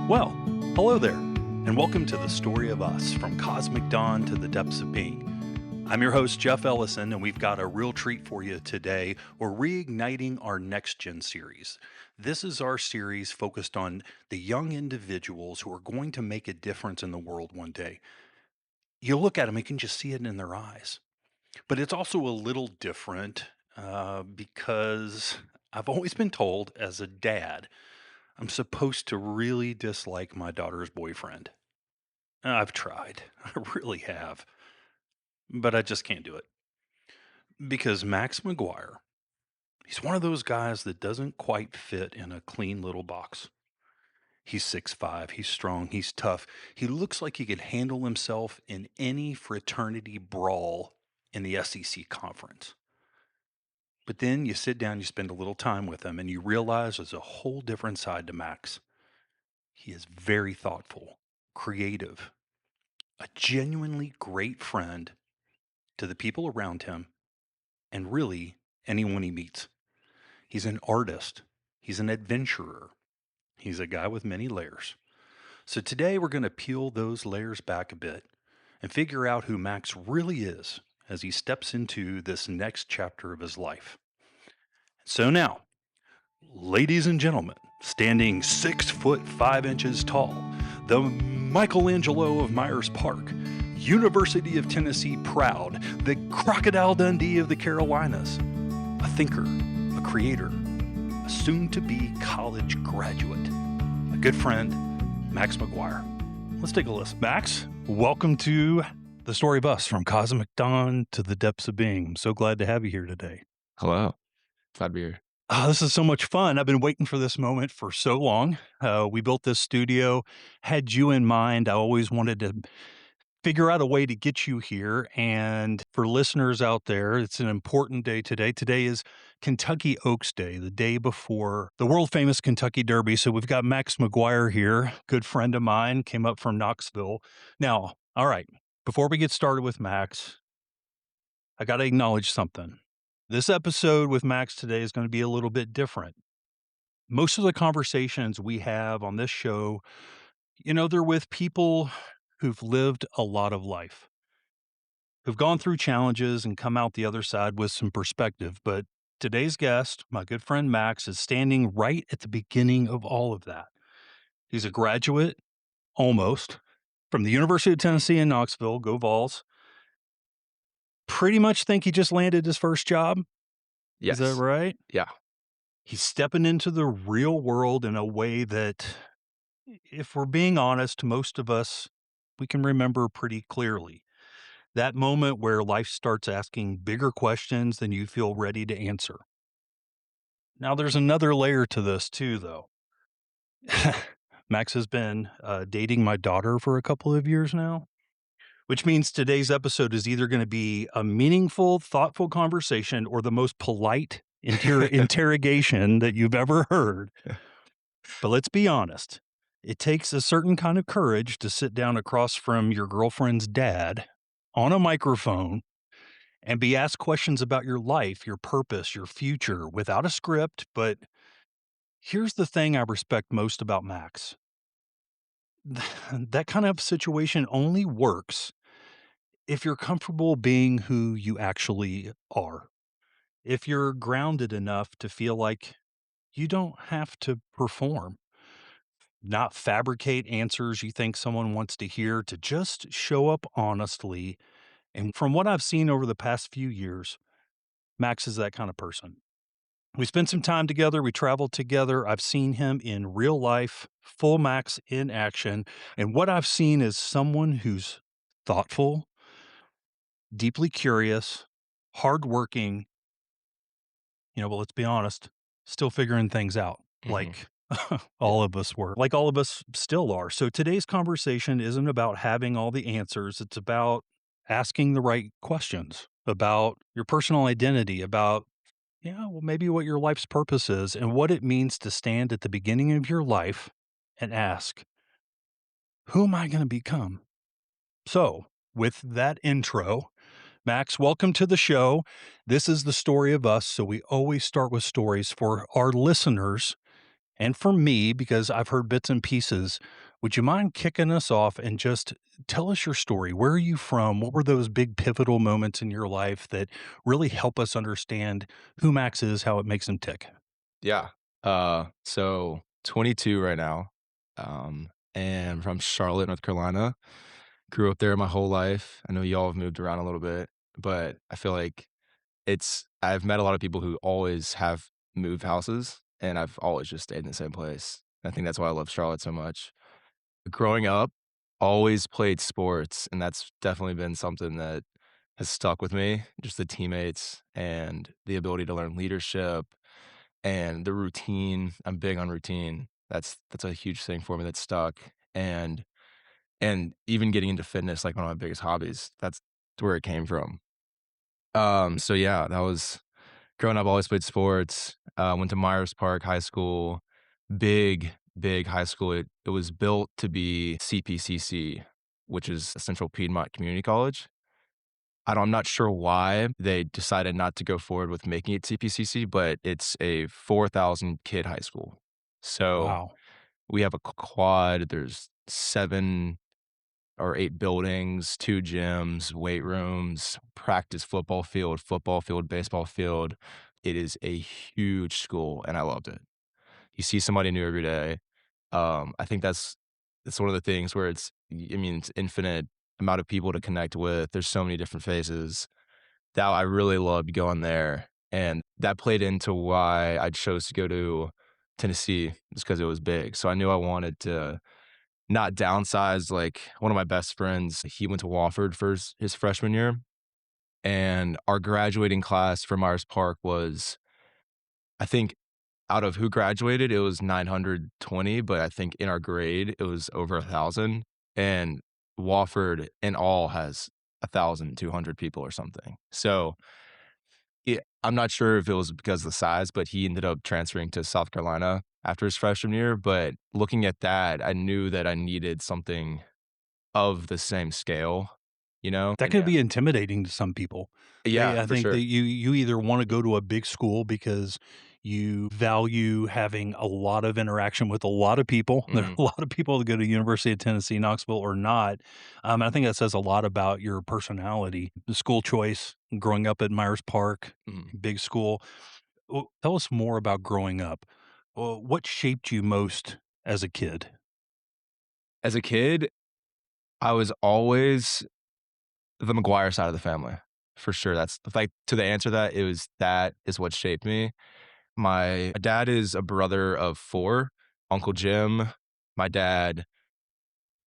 Well, hello there, and welcome to the story of us from cosmic dawn to the depths of being. I'm your host, Jeff Ellison, and we've got a real treat for you today. We're reigniting our NextGen series. This is our series focused on the young individuals who are going to make a difference in the world one day. You look at them, you can just see it in their eyes. But it's also a little different because I've always been told as a dad, I'm supposed to really dislike my daughter's boyfriend. I've tried. I really have. But I just can't do it. Because Max McGuire, he's one of those guys that doesn't quite fit in a clean little box. He's 6'5", he's strong, he's tough. He looks like he could handle himself in any fraternity brawl in the SEC conference. But then you sit down, you spend a little time with him, and you realize there's a whole different side to Max. He is very thoughtful, creative, a genuinely great friend to the people around him, and really anyone he meets. He's an artist. He's an adventurer. He's a guy with many layers. So today we're going to peel those layers back a bit and figure out who Max really is as he steps into this next chapter of his life. So now, ladies and gentlemen, standing 6'5" tall, the Michelangelo of Myers Park, University of Tennessee proud, the Crocodile Dundee of the Carolinas, a thinker, a creator, a soon-to-be college graduate, a good friend, Max McGuire. Let's take a listen. Max, welcome to the story of us from cosmic dawn to the depths of being. I'm so glad to have you here today. Hello. Glad to be here. Oh, this is so much fun. I've been waiting for this moment for so long. We built this studio, had you in mind. I always wanted to figure out a way to get you here. And for listeners out there, it's an important day today. Today is Kentucky Oaks Day, the day before the world famous Kentucky Derby. So we've got Max McGuire here, good friend of mine, came up from Knoxville. Now, all right, before we get started with Max, I got to acknowledge something. This episode with Max today is going to be a little bit different. Most of the conversations we have on this show, they're with people who've lived a lot of life, who've gone through challenges and come out the other side with some perspective. But today's guest, my good friend Max, is standing right at the beginning of all of that. He's a graduate, almost, from the University of Tennessee in Knoxville, go Vols. Pretty much think he just landed his first job. Yes. Is that right? Yeah. He's stepping into the real world in a way that, if we're being honest, most of us, we can remember pretty clearly. That moment where life starts asking bigger questions than you feel ready to answer. Now, there's another layer to this too, though. Max has been dating my daughter for a couple of years now, which means today's episode is either going to be a meaningful, thoughtful conversation or the most polite interrogation that you've ever heard. But let's be honest. It takes a certain kind of courage to sit down across from your girlfriend's dad on a microphone and be asked questions about your life, your purpose, your future without a script. But here's the thing I respect most about Max. That kind of situation only works if you're comfortable being who you actually are. If you're grounded enough to feel like you don't have to perform, not fabricate answers you think someone wants to hear, to just show up honestly. And from what I've seen over the past few years, Max is that kind of person. We spent some time together. We traveled together. I've seen him in real life, full Max in action. And what I've seen is someone who's thoughtful, deeply curious, hardworking, but let's be honest, still figuring things out. Like all of us were, like all of us still are. So today's conversation isn't about having all the answers. It's about asking the right questions about your personal identity, about, maybe what your life's purpose is and what it means to stand at the beginning of your life and ask, who am I going to become? So with that intro, Max, welcome to the show. This is the story of us. So we always start with stories for our listeners. And for me, because I've heard bits and pieces, would you mind kicking us off and just tell us your story? Where are you from? What were those big pivotal moments in your life that really help us understand who Max is, how it makes him tick? Yeah. So 22 right now. And from Charlotte, North Carolina. Grew up there my whole life. I know y'all have moved around a little bit, but I feel like I've met a lot of people who always have moved houses, and I've always just stayed in the same place. I think that's why I love Charlotte so much. Growing up, always played sports, and that's definitely been something that has stuck with me, just the teammates and the ability to learn leadership and the routine. I'm big on routine. That's a huge thing for me that's stuck, and even getting into fitness, like, one of my biggest hobbies, that's where it came from. So yeah, that was growing up, always played sports, went to Myers Park High School, big high school. It was built to be CPCC, which is a Central Piedmont Community College. I'm not sure why they decided not to go forward with making it CPCC, but it's a 4,000 kid high school. So, Wow. we have a quad, there's 7 or 8 buildings, 2 gyms, weight rooms, practice football field, baseball field. It is a huge school, and I loved it. You see somebody new every day. I think that's one of the things where it's infinite amount of people to connect with. There's so many different faces that I really loved going there, and that played into why I chose to go to Tennessee, just because it was big. So I knew I wanted to not downsize. Like, one of my best friends, he went to Wofford for his freshman year, and our graduating class from Myers Park was, I think, out of who graduated, it was 920, but I think in our grade, it was over 1,000, and Wofford in all has 1,200 people or something. So, I'm not sure if it was because of the size, but he ended up transferring to South Carolina after his freshman year. But looking at that, I knew that I needed something of the same scale, you know? That And could yeah. be intimidating to some people. Yeah, I for think that sure. you either wanna go to a big school because you value having a lot of interaction with a lot of people. There are Mhm, a lot of people that go to University of Tennessee, Knoxville or not. I think that says a lot about your personality. The school choice, growing up at Myers Park, mhm. big school. Well, tell us more about growing up. What shaped you most as a kid? As a kid, I was always the McGuire side of the family, for sure. That's like, to the answer that, that is what shaped me. My dad is a brother of 4, Uncle Jim, my dad,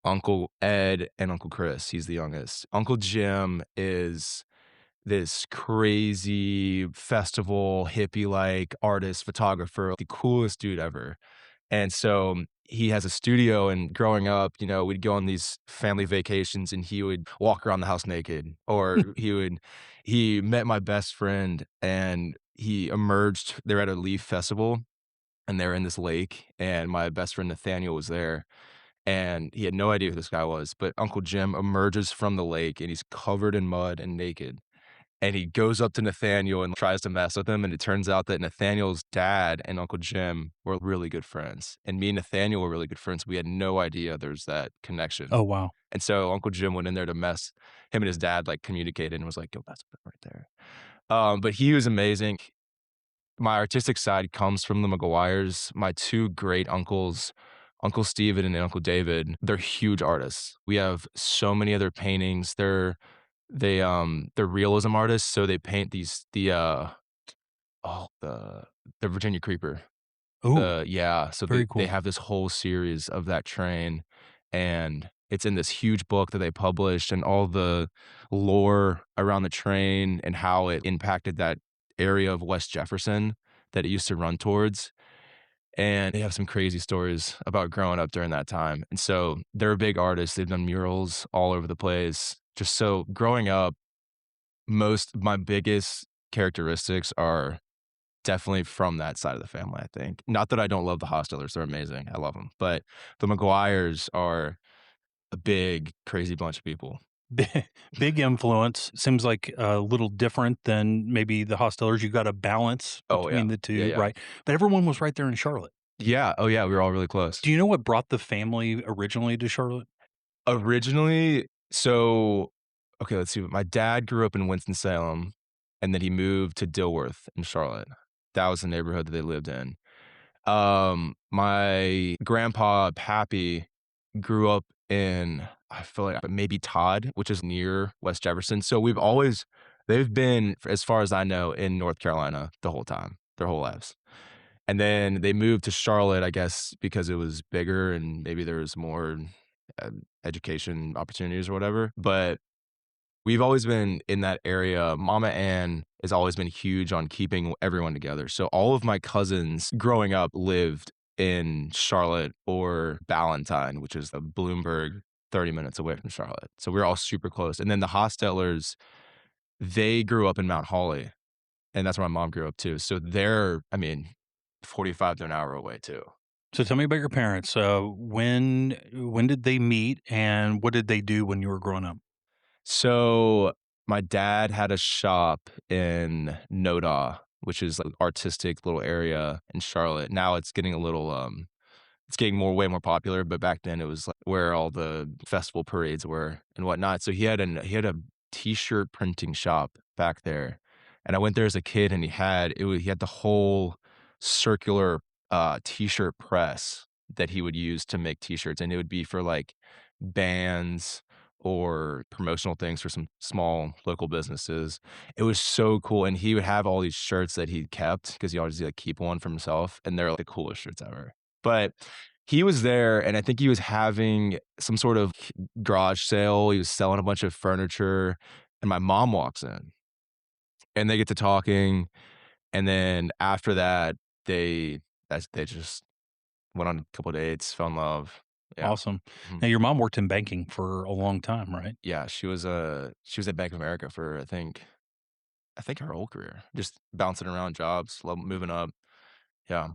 Uncle Ed, and Uncle Chris. He's the youngest. Uncle Jim is this crazy festival hippie-like artist, photographer, the coolest dude ever. And so he has a studio, and growing up, we'd go on these family vacations, and he would walk around the house naked, or he met my best friend, and he emerged. They're at a leaf festival, and they're in this lake, and my best friend Nathaniel was there, and he had no idea who this guy was, but Uncle Jim emerges from the lake, and he's covered in mud and naked, and he goes up to Nathaniel and tries to mess with him, and it turns out that Nathaniel's dad and Uncle Jim were really good friends, and me and Nathaniel were really good friends. We had no idea there's that connection, Oh, wow. and so Uncle Jim went in there to mess. Him and his dad, like, communicated and was like, "Yo, that's right there." But he was amazing. My artistic side comes from the McGuires. My 2 great uncles, Uncle Steven and Uncle David, they're huge artists. We have so many of their paintings. They're realism artists, so they paint oh, the Virginia Creeper. Ooh, Yeah, so very they cool. have this whole series of that train, and it's in this huge book that they published, and all the lore around the train and how it impacted that area of West Jefferson that it used to run towards, and they have some crazy stories about growing up during that time, and so they're a big artist. They've done murals all over the place. Just so growing up, my biggest characteristics are definitely from that side of the family, I think. Not that I don't love the Hostelers, they're amazing, I love them, but the McGuires are a big, crazy bunch of people. Big influence. Seems like a little different than maybe the Hostelers. You got a balance Oh, yeah. between the Yeah, 2, yeah. right? But everyone was right there in Charlotte. Yeah. Oh, yeah, we were all really close. Do you know what brought the family originally to Charlotte? Originally, so okay, let's see. My dad grew up in Winston-Salem, and then he moved to Dilworth in Charlotte. That was the neighborhood that they lived in. My grandpa, Pappy, grew up in, I feel like maybe Todd, which is near West Jefferson. So they've been, as far as I know, in North Carolina the whole time, their whole lives. And then they moved to Charlotte, I guess, because it was bigger and maybe there was more uh, education opportunities or whatever. But we've always been in that area. Mama Ann has always been huge on keeping everyone together. So all of my cousins growing up lived in Charlotte or Ballantyne, which is a Bloomberg 30 minutes away from Charlotte. So we're all super close. And then the Hostettlers, they grew up in Mount Holly, and that's where my mom grew up too. So they're, I mean, 45 to an hour away too. So tell me about your parents. When did they meet, and what did they do when you were growing up? So my dad had a shop in Noda, which is like artistic little area in Charlotte. Now it's getting a little it's getting way more popular, but back then it was like where all the festival parades were and whatnot. So he had a t-shirt printing shop back there. And I went there as a kid and he had the whole circular t-shirt press that he would use to make t-shirts, and it would be for like bands or promotional things for some small local businesses. It was so cool, and he would have all these shirts that he kept because he always like keep one for himself, and they're like the coolest shirts ever. But he was there, and I think he was having some sort of garage sale. He was selling a bunch of furniture, and my mom walks in, and they get to talking, and then after that, they they just went on a couple of dates, fell in love. Yeah. Awesome. Mhm. Now, your mom worked in banking for a long time, right? Yeah, she was at Bank of America for I think her whole career, just bouncing around jobs, love moving up. Yeah.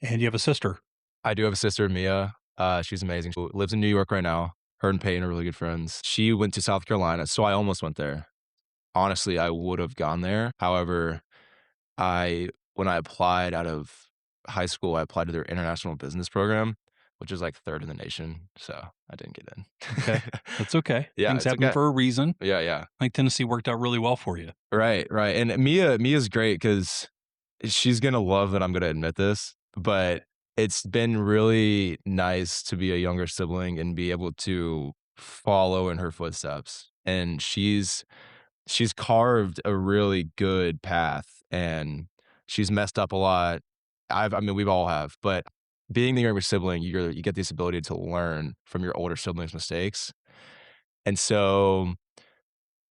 And you have a sister. I do have a sister, Mia. She's amazing. She lives in New York right now. Her and Peyton are really good friends. She went to South Carolina, so I almost went there. Honestly, I would have gone there. However, I when I applied out of high school, I applied to their international business program, which is like third in the nation. So I didn't get Okay. in. That's okay. Yeah, Things it's happen okay. for a reason. Yeah, yeah. I think Tennessee worked out really well for you. Right, right. And Mia's great because she's gonna love that I'm gonna admit this, but it's been really nice to be a younger sibling and be able to follow in her footsteps. And she's carved a really good path, and she's messed up a lot. I mean, we've all have, but being the younger sibling, you get this ability to learn from your older siblings' mistakes. And so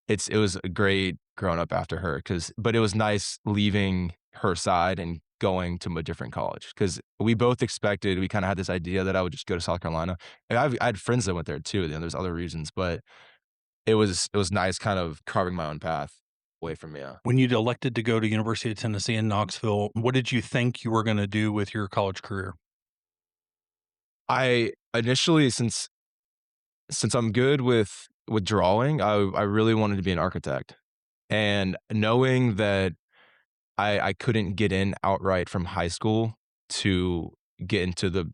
it was great growing up after her, but it was nice leaving her side and going to a different college because we kinda had this idea that I would just go to South Carolina. And I had friends that went there too, and there's other reasons, but it was nice kind of carving my own path away from Mia. When you elected to go to University of Tennessee in Knoxville, what did you think you were gonna do with your college career? I initially, since I'm good with drawing, I really wanted to be an architect, and knowing that I couldn't get in outright from high school to get into the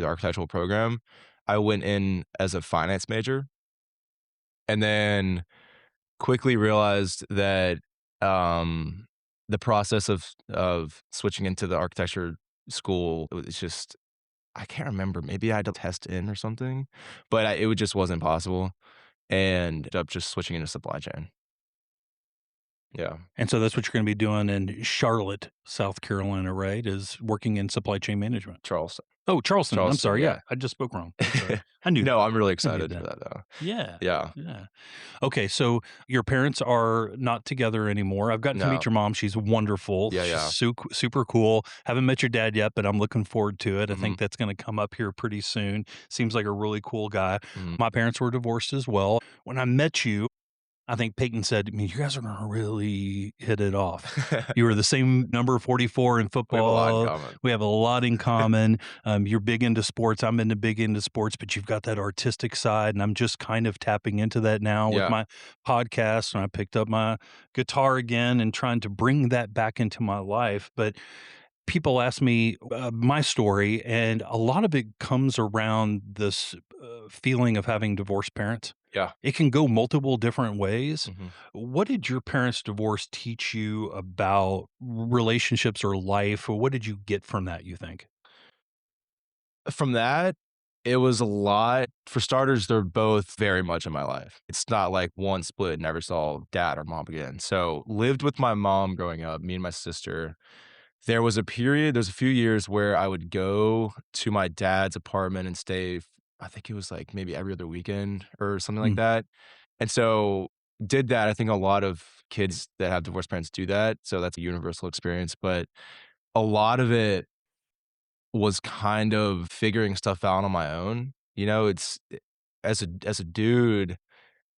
architectural program. I went in as a finance major and then quickly realized that, um, the process of switching into the architecture school, it was just I can't remember, maybe I had to test in or something, but it just wasn't possible, and ended up just switching into supply chain. Yeah, And so that's what you're gonna be doing in Charlotte, South Carolina, right? Is working in supply chain management. Charleston. Oh, Charleston. I'm Charleston, sorry. yeah. Yeah, I just spoke wrong. I'm sorry. I knew No, that. I'm really I knew excited for that. that though. Yeah. Yeah. Yeah. Okay, so your parents are not together anymore. I've gotten to meet No. your mom. She's wonderful. Yeah, She's yeah. super cool. Haven't met your dad yet, but I'm looking forward to it. I Mhm, think that's going to come up here pretty soon. Seems like a really cool guy. mhm. My parents were divorced as well. When I met you, I think Peyton said, "I mean, you guys are going to really hit it off. You were the same number 44 in We have a lot in football. common. We have a lot in common. You're big into sports. I'm big into sports, but you've got that artistic side. And I'm just kind of tapping into that now with Yeah. my podcast. And I picked up my guitar again and trying to bring that back into my life. But people ask me my story, and a lot of it comes around this feeling of having divorced parents. Yeah. It can go multiple different ways. Mhm. What did your parents' divorce teach you about relationships or life? Or what did you get from that, you think? From that, it was a lot. For starters, they're both very much in my life. It's not like one split, never saw dad or mom again. So, lived with my mom growing up, me and my sister. There's a few years where I would go to my dad's apartment and stay, I think it was like maybe every other weekend or something like Mm, that. And so, did that. I think a lot of kids that have divorced parents do that. So, that's a universal experience. But a lot of it was kind of figuring stuff out on my own. You know, as a dude,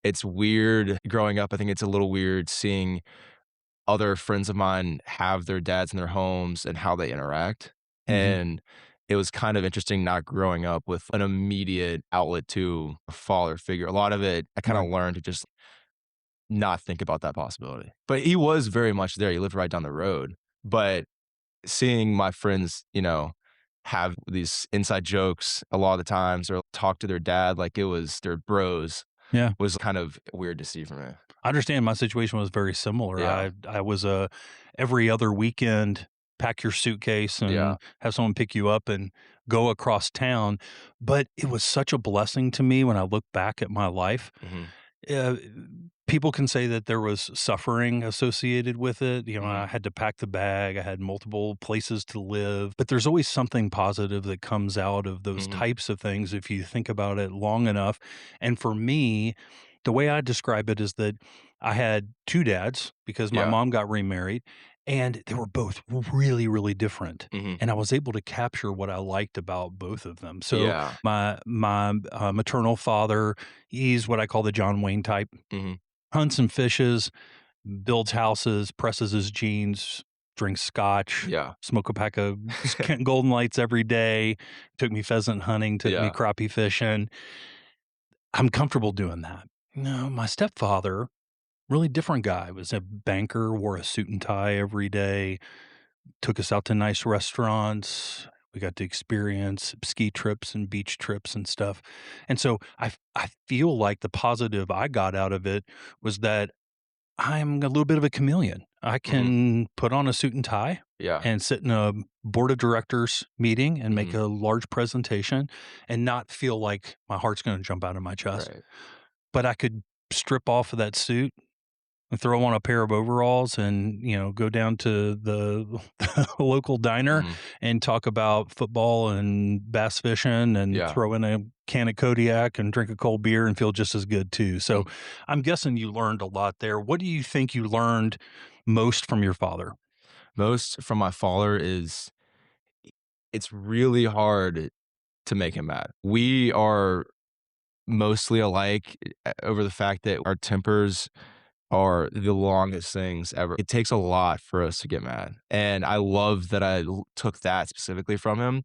it's weird growing up. I think it's a little weird seeing other friends of mine have their dads in their homes and how they interact. mhm, And it was kind of interesting not growing up with an immediate outlet to a father figure. A lot of it, I kind of right. learned to just not think about that possibility. But he was very much there. He lived right down the road. But seeing my friends, have these inside jokes a lot of the times or talk to their dad like it was their bros Yeah. was kind of weird to see for me. I understand my situation was very similar. Yeah. I was a every other weekend, pack your suitcase Yeah. and have someone pick you up and go across town. But it was such a blessing to me when I look back at my life. Mhm. uh, People can say that there was suffering associated with it. You know, Mhm. I had to pack the bag, I had multiple places to live, but there's always something positive that comes out of those Mhm. types of things if you think about it long enough. And for me, the way I describe it is that I had two dads because my Yeah. mom got remarried, and they were both really, really different. Mhm. And I was able to capture what I liked about both of them. So Yeah. my maternal father, he's what I call the John Wayne type. Mhm. Hunts and fishes, builds houses, presses his jeans, drinks scotch, Yeah. smoke a pack of Golden Lights every day, took me pheasant hunting, took me Yeah. crappie fishing. I'm comfortable doing that. No, my stepfather, really different guy, was a banker, wore a suit and tie every day, took us out to nice restaurants. We got to experience ski trips and beach trips and stuff. And so I feel like the positive I got out of it was that I'm a little bit of a chameleon. I Mhm. can put on a suit and tie Yeah. and sit in a board of directors meeting and make Mhm. a large presentation and not feel like my heart's going to jump out of my chest. Right. But I could strip off of that suit and throw on a pair of overalls and, go down to the local diner Mhm. and talk about football and bass fishing and Yeah. throw in a can of Kodiak and drink a cold beer and feel just as good too. So Mhm. I'm guessing you learned a lot there. What do you think you learned most from your father? Most from my father is it's really hard to make him mad. We are mostly alike over the fact that our tempers are the longest things ever. It takes a lot for us to get mad. And I love that took that specifically from him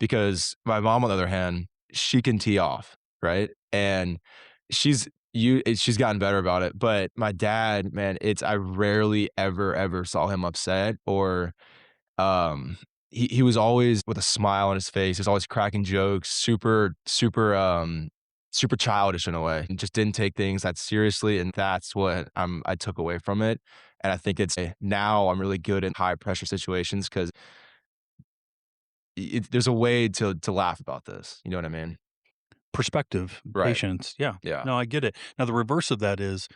because my mom, on the other hand, she can tee off, right? And she's gotten better about it. But my dad, man, I rarely ever saw him upset or um, he was always with a smile on his face. He was always cracking jokes, super childish in a way, and just didn't take things that seriously, and that's what I took away from it, and I think now I'm really good in high pressure situations 'cause there's a way to laugh about this, you know what I mean? Perspective, Right. patience. Yeah. Yeah. No, I get it. Now, the reverse of that is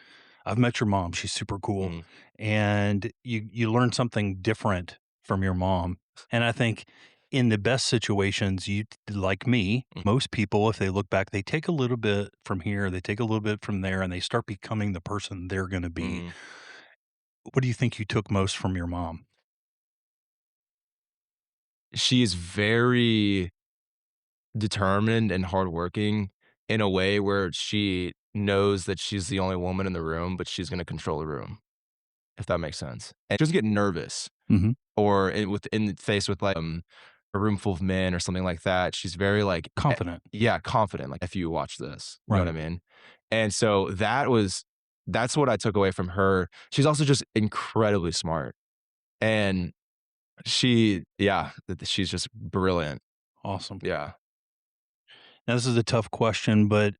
I've met your mom. She's super cool. Mhm. And you learn something different from your mom. And I think in the best situations, you like me, Mm. most people, if they look back, they take a little bit from here, they take a little bit from there, and they start becoming the person they're going to be. Mhm. What do you think you took most from your mom? She is very determined and hardworking in a way where she knows that she's the only woman in the room, but she's gonna control the room, if that makes sense. And she doesn't get nervous Hmm. or in the face with, like, a room full of men or something like that. She's very, like, Confident. yeah, confident, like, "If you watch this." You know what I Right. mean? And so that's what I took away from her. She's also just incredibly smart, and She's just brilliant. Awesome. Yeah. Now, this is a tough question, but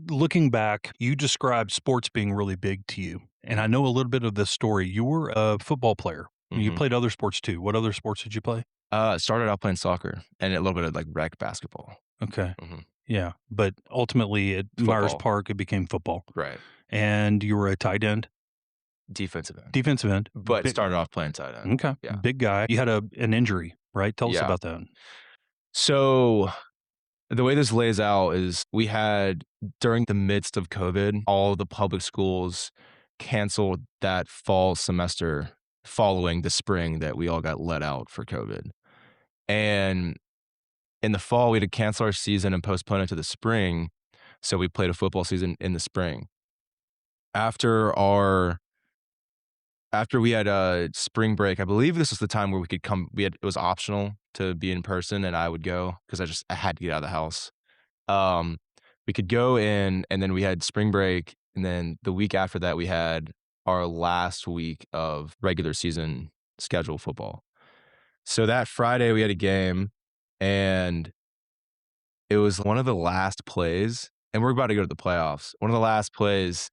looking back, you described sports being really big to you. And I know a little bit of this story. You were a football player. You Mhm. played other sports too. What other sports did you play? Started out playing soccer and a little bit of, like, rec basketball. Okay. Mhm. Yeah. But ultimately at Myers Football. Park, it became football. Right. And you were a tight end, Defensive end. defensive end. But started off playing tight end. Okay. Yeah. Big guy. You had an injury, right? Tell us Yeah. about that. So, the way this lays out is we had, during the midst of COVID, all the public schools canceled that fall semester following the spring that we all got let out for COVID. And in the fall, we had to cancel our season and postpone it to the spring. So we played a football season in the spring. After our after we had a spring break, I believe this was the time where we could come. It was optional to be in person, and I would go because I had to get out of the house. Um, we could go in, and then we had spring break, and then the week after that, we had our last week of regular season scheduled football. So that Friday, we had a game, and it was one of the last plays, and we're about to go to the playoffs. One of the last plays,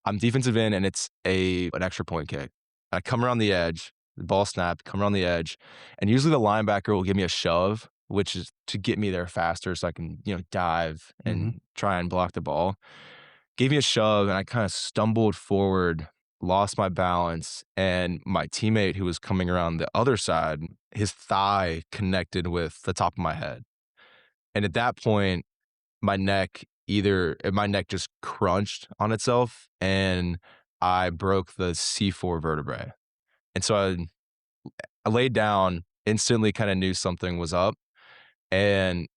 I'm defensive end, and it's an extra point kick. I come around the edge, the ball snapped, come around the edge, and usually the linebacker will give me a shove, which is to get me there faster so I can, dive Mhm. and try and block the ball. Gave me a shove, and I kind of stumbled forward, lost my balance, and my teammate who was coming around the other side, his thigh connected with the top of my head. And at that point, my neck just crunched on itself and I broke the C4 vertebrae. And so I laid down, instantly kind of knew something was up. And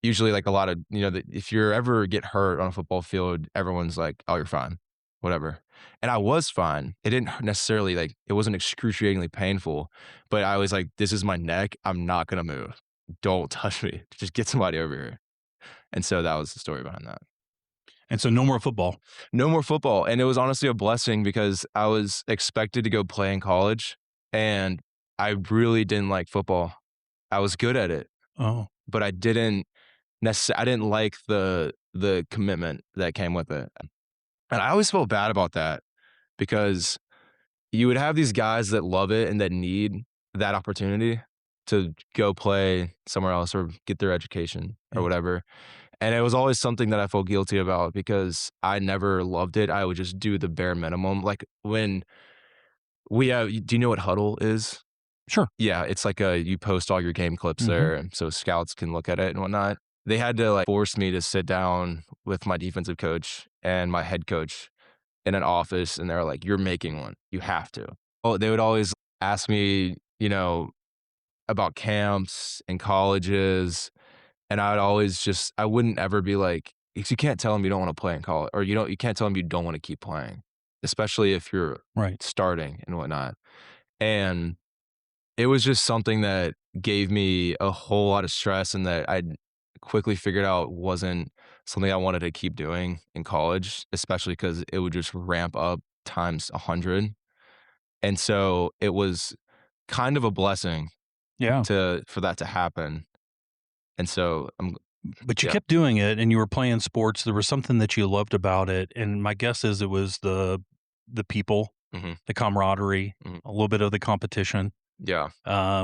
usually, like a lot of, if you ever get hurt on a football field, everyone's like, oh, you're fine, whatever. And I was fine. It didn't necessarily, it wasn't excruciatingly painful, but I was like, this is my neck. I'm not going to move. Don't touch me. Just get somebody over here. And so that was the story behind that. And so no more football. No more football. And it was honestly a blessing because I was expected to go play in college and I really didn't like football. I was good at it, Oh. but I didn't like the commitment that came with it. And I always felt bad about that because you would have these guys that love it and that need that opportunity to go play somewhere else or get their education or Yeah. whatever. And it was always something that I felt guilty about because I never loved it. I would just do the bare minimum. Like when do you know what Huddle is? Sure. Yeah, it's like you post all your game clips Mhm. there, and so scouts can look at it and whatnot. They had to force me to sit down with my defensive coach and my head coach in an office, and they're like, "You're making one. You have to." Oh, they would always ask me, about camps and colleges, and I wouldn't ever be like, 'cause you can't tell them you don't want to play in college, or you can't tell them you don't want to keep playing, especially if you're Right. starting and whatnot. And it was just something that gave me a whole lot of stress and that I quickly figured out wasn't something I wanted to keep doing in college, especially because it would just ramp up times 100. And so it was kind of a blessing Yeah. for that to happen. And so But you yeah. kept doing it and you were playing sports. There was something that you loved about it. And my guess is it was the people, Mhm, the camaraderie, mhm. a little bit of the competition. Yeah,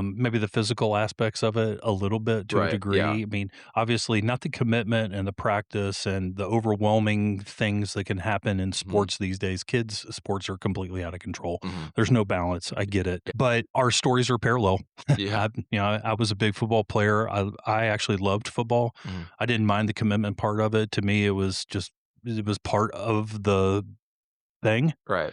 Maybe the physical aspects of it a little bit to a right, yeah, degree. I mean, obviously not the commitment and the practice and the overwhelming things that can happen in mhm, sports these days. Kids sports are completely out of control. mhm, There's no balance. I get it. yeah, But our stories are parallel. yeah, I was a big football player. I actually loved football. mhm, I didn't mind the commitment part of it. To me, it was part of the thing. right,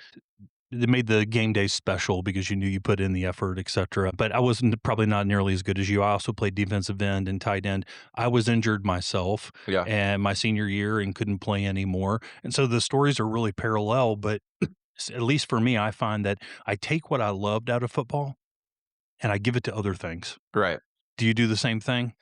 It made the game day special because you knew you put in the effort, etcetera. But I wasn't probably not nearly as good as you. I also played defensive end and tight end. I was injured myself yeah, and my senior year and couldn't play anymore. And so the stories are really parallel, but at least for me, I find that I take what I loved out of football and I give it to other things. right. Do you do the same thing?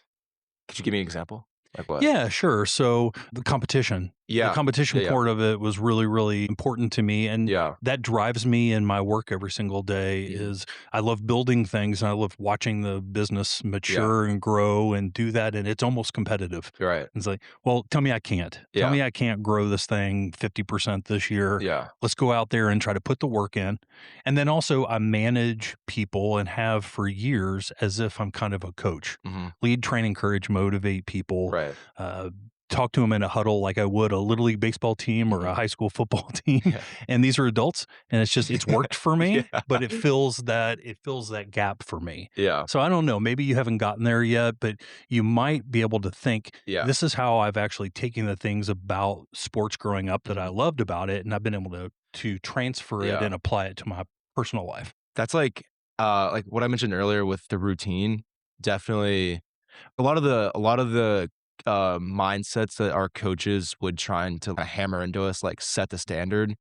Could you give me an example? Like what? Yeah, sure. So the competition, The Yeah. competition Yeah. part of it was really, really important to me, and Yeah. that drives me in my work every single day. Mhm. Is I love building things, and I love watching the business Yeah. mature and grow and do that, and it's almost competitive. You're right. It's like, well, tell me I can't. Tell Yeah. me I can't grow this thing 50% this year. Yeah. Let's go out there and try to put the work in. And then also, I manage people and have for years as if I'm kind of a coach. Mhm. Lead, train, encourage, motivate people. Right. Uh, Talk to them in a huddle like I would a little league baseball team or a Mhm. high school football team. Yeah. And these are adults, and it's worked for me, Yeah. but it fills that gap for me. Yeah. So I don't know, maybe you haven't gotten there yet, but you might be able to think, Yeah. this is how I've actually taken the things about sports growing up that I Mhm. loved about it, and I've been able to transfer it Yeah. and apply it to my personal life. That's like what I mentioned earlier with the routine. Definitely a lot of the mindsets that our coaches would try and to hammer into us, like set the standard,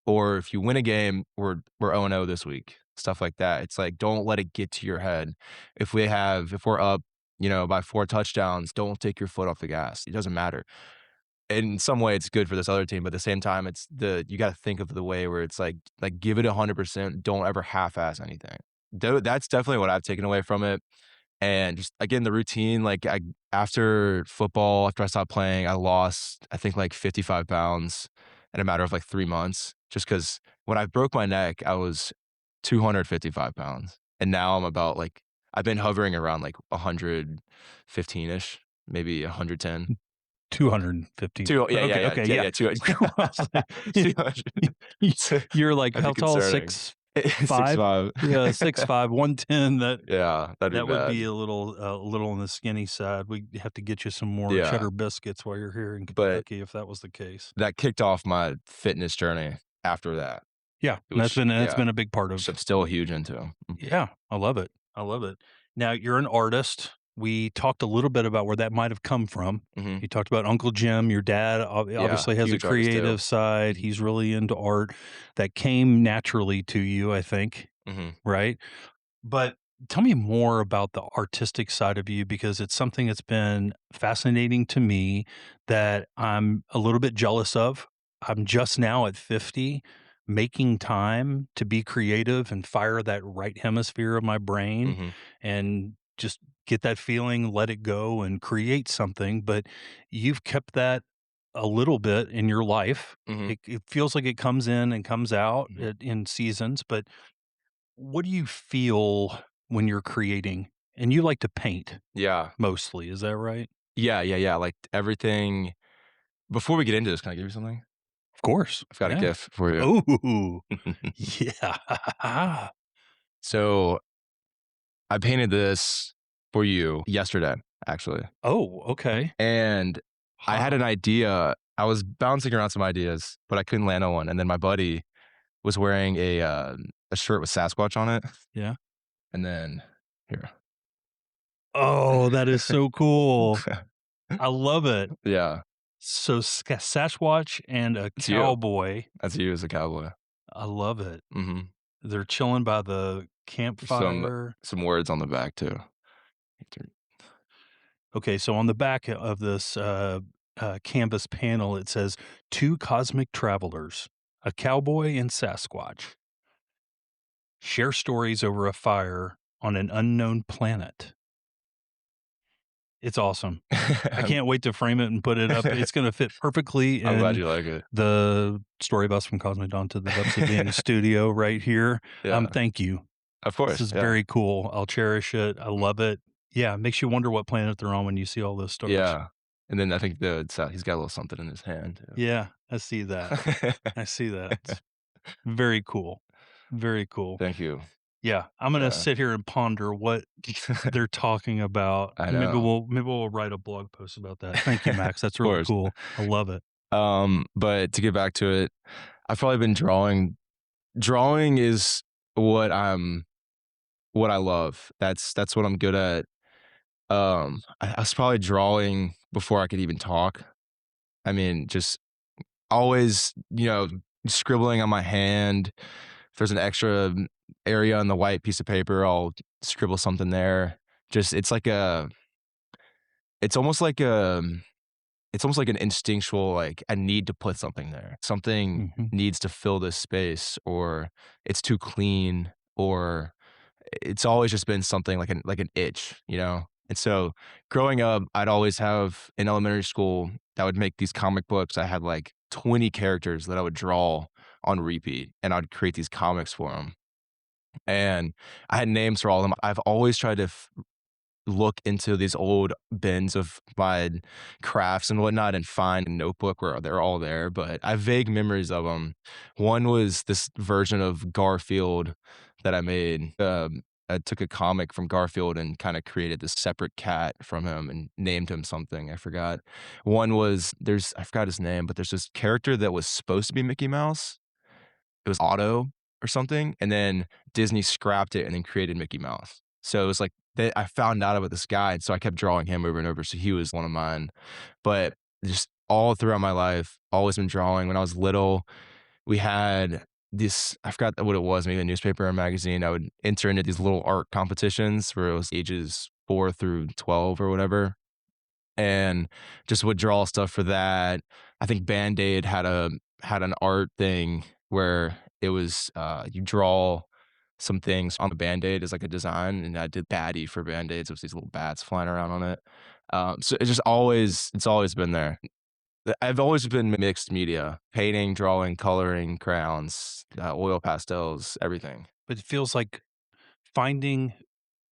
or if you win a game, we're 0-0 this week, stuff like that. It's like, don't let it get to your head. If we're up, by 4 touchdowns, don't take your foot off the gas. It doesn't matter. In some way, it's good for this other team, but at the same time, you got to think of the way where it's like give it 100%. Don't ever half-ass anything. That's definitely what I've taken away from it. And just again, the routine, after football, after I stopped playing, I lost, I think, like 55 pounds in a matter of like 3 months. Just because when I broke my neck, I was 255 pounds. And now I've been hovering around like 115 ish, maybe 110. 250. Yeah, yeah, Okay, yeah, okay, yeah, yeah. yeah, 200. I was like, 200. you're like, That'd how be tall? concerning. 6'5"? 6'5". Yeah, 6'5", 110. Yeah, that'd be That would be bad. a little on the skinny side. We have to get you some more Yeah, cheddar biscuits while you're here in but Kentucky if that was the case. that kicked off my fitness journey after that, Yeah, and that's which been that's yeah, been a big part which I'm of. still huge into. Yeah, I love it. I love it. Now you're an artist. We talked a little bit about where that might have come from. Mhm. You talked about Uncle Jim. Your dad Yeah, obviously has a huge artist too. creative side. Mhm. He's really into art. That came naturally to you, I think, Mhm. right? But tell me more about the artistic side of you because it's something that's been fascinating to me that I'm a little bit jealous of. I'm just now at 50 making time to be creative and fire that right hemisphere of my brain Mhm. and just get that feeling, let it go and create something. But you've kept that a little bit in your life. Mhm. It feels like it comes in and comes out Mhm. in seasons, but what do you feel when you're creating? And you like to paint Yeah. mostly, is that right? Yeah, yeah, yeah, like, everything before we get into this, can I give you something? Of course. I've got a Yeah. gift for you. Oh, yeah. So, I painted this for you yesterday, actually, Oh, okay. and I had Hot. an idea. I was bouncing around some ideas, but I couldn't land on one, and then my buddy was wearing a shirt with Sasquatch on it, Yeah. and then here. Oh, that is so cool. I love it. Yeah, So Sasquatch and a it's you. cowboy. That's you as a cowboy. I love it. Mhm. They're chilling by the Some campfire. some words on the back too. Okay, so on the back of this canvas panel, it says two cosmic travelers, a cowboy and Sasquatch, share stories over a fire on an unknown planet. It's awesome. I I'm can't wait to frame it and put it up. It's going to fit perfectly I'm glad in you like it. the story bus from Cosmic Dawn to the Depths of Being studio right here. Yeah, Thank you. of This course, is yeah. very cool. I'll cherish it. I love it. Yeah, it makes you wonder what planet they're on when you see all those stars. Yeah, and then I think he's got a little something in his hand Yeah, I see that. too. I see that. It's very cool. Very cool. Thank you. Yeah, I'm gonna Yeah. sit here and ponder what they're talking about. I Maybe know. we'll write a blog post about that. Thank you, Max. That's Of really course. cool. I love it. But to get back to it, I've probably been drawing. Drawing is what I love. That's what I'm good at. I was probably drawing before I could even talk. I mean, just always, scribbling on my hand. If there's an extra area on the white piece of paper, I'll scribble something there. Just it's almost like it's almost like an instinctual, like, I need to put something there. Something Mhm. needs to fill this space, or it's too clean, or it's always just been something like an itch, you know? And so growing up, I'd always have in elementary school, I would make these comic books. I had like 20 characters that I would draw on repeat, and I'd create these comics for them. And I had names for all of them. I've always tried to look into these old bins of my crafts and whatnot and find a notebook where they're all there, but I have vague memories of them. One was this version of Garfield that I made. I took a comic from Garfield and kind of created this separate cat from him and named him something. I forgot. One was I forgot his name, but there's this character that was supposed to be Mickey Mouse. It was Otto or something, and then Disney scrapped it and then created Mickey Mouse. So it was like I found out about this guy, and so I kept drawing him over and over, so he was one of mine. But just all throughout my life, always been drawing. When I was little, we had this, I forgot what it was, maybe a newspaper or a magazine. I would enter into these little art competitions where it was ages 4 through 12 or whatever, and just would draw stuff for that. I think Band-Aid had an art thing where it was, you draw some things on the Band-Aid as like a design, and I did baddie for Band-Aids. It was these little bats flying around on it. So it's always been there. I've always been mixed media: painting, drawing, coloring, crayons, oil pastels, everything. But it feels like finding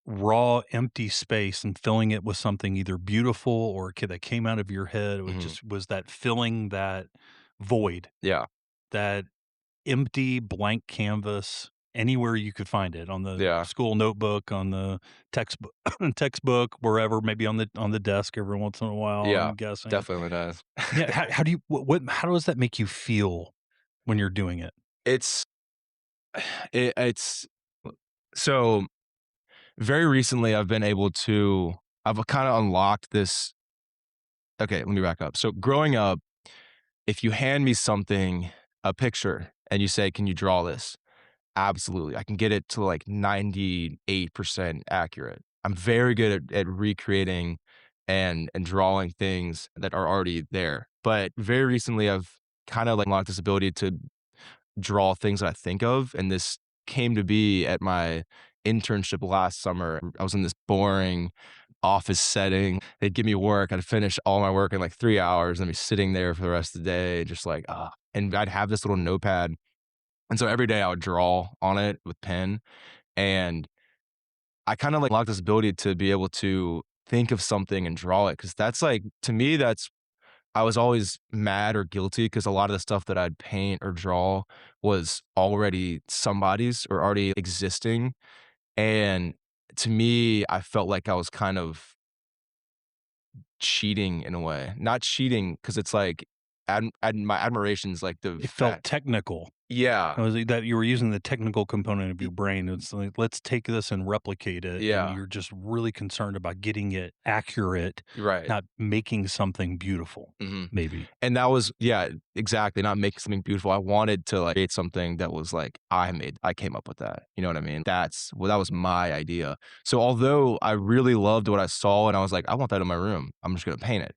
raw, empty space and filling it with something either beautiful or that came out of your head. It was Mhm. just was that filling that void, Yeah, that empty blank canvas anywhere you could find it on the yeah, school notebook, on the textbook, textbook, wherever, maybe on the desk every once in a while. yeah, I'm guessing. definitely does. Yeah. How do you what? How does that make you feel when you're doing it? It's it's so very recently I've been able to I've kind of unlocked this. Okay, let me back up. So growing up, if you hand me something, a picture, and you say, "Can you draw this?" Absolutely. I can get it to like 98% accurate. I'm very good at recreating and drawing things that are already there. But very recently I've kind of like unlocked this ability to draw things that I think of, and this came to be at my internship last summer. I was in this boring office setting. They'd give me work. I'd finish all my work in like 3 hours and be sitting there for the rest of the day, just like, ah. And I'd have this little notepad. And so every day I would draw on it with pen. And I kind of like unlocked this ability to be able to think of something and draw it. Cause that's like, to me, I was always mad or guilty because a lot of the stuff that I'd paint or draw was already somebody's or already existing. And to me, I felt like I was kind of cheating in a way. Not cheating because it's like my admiration is like the It felt fact. technical. Yeah. I was that you were using the technical component of your brain. It's like, let's take this and replicate it. And Yeah. you're just really concerned about getting it accurate, Right. not making something beautiful, Mhm. maybe. And that was, yeah, exactly, not making something beautiful. I wanted to, like, create something that was like, I came up with that, you know what I mean? That was my idea. So although I really loved what I saw and I was like, "I want that in my room. I'm just gonna paint it."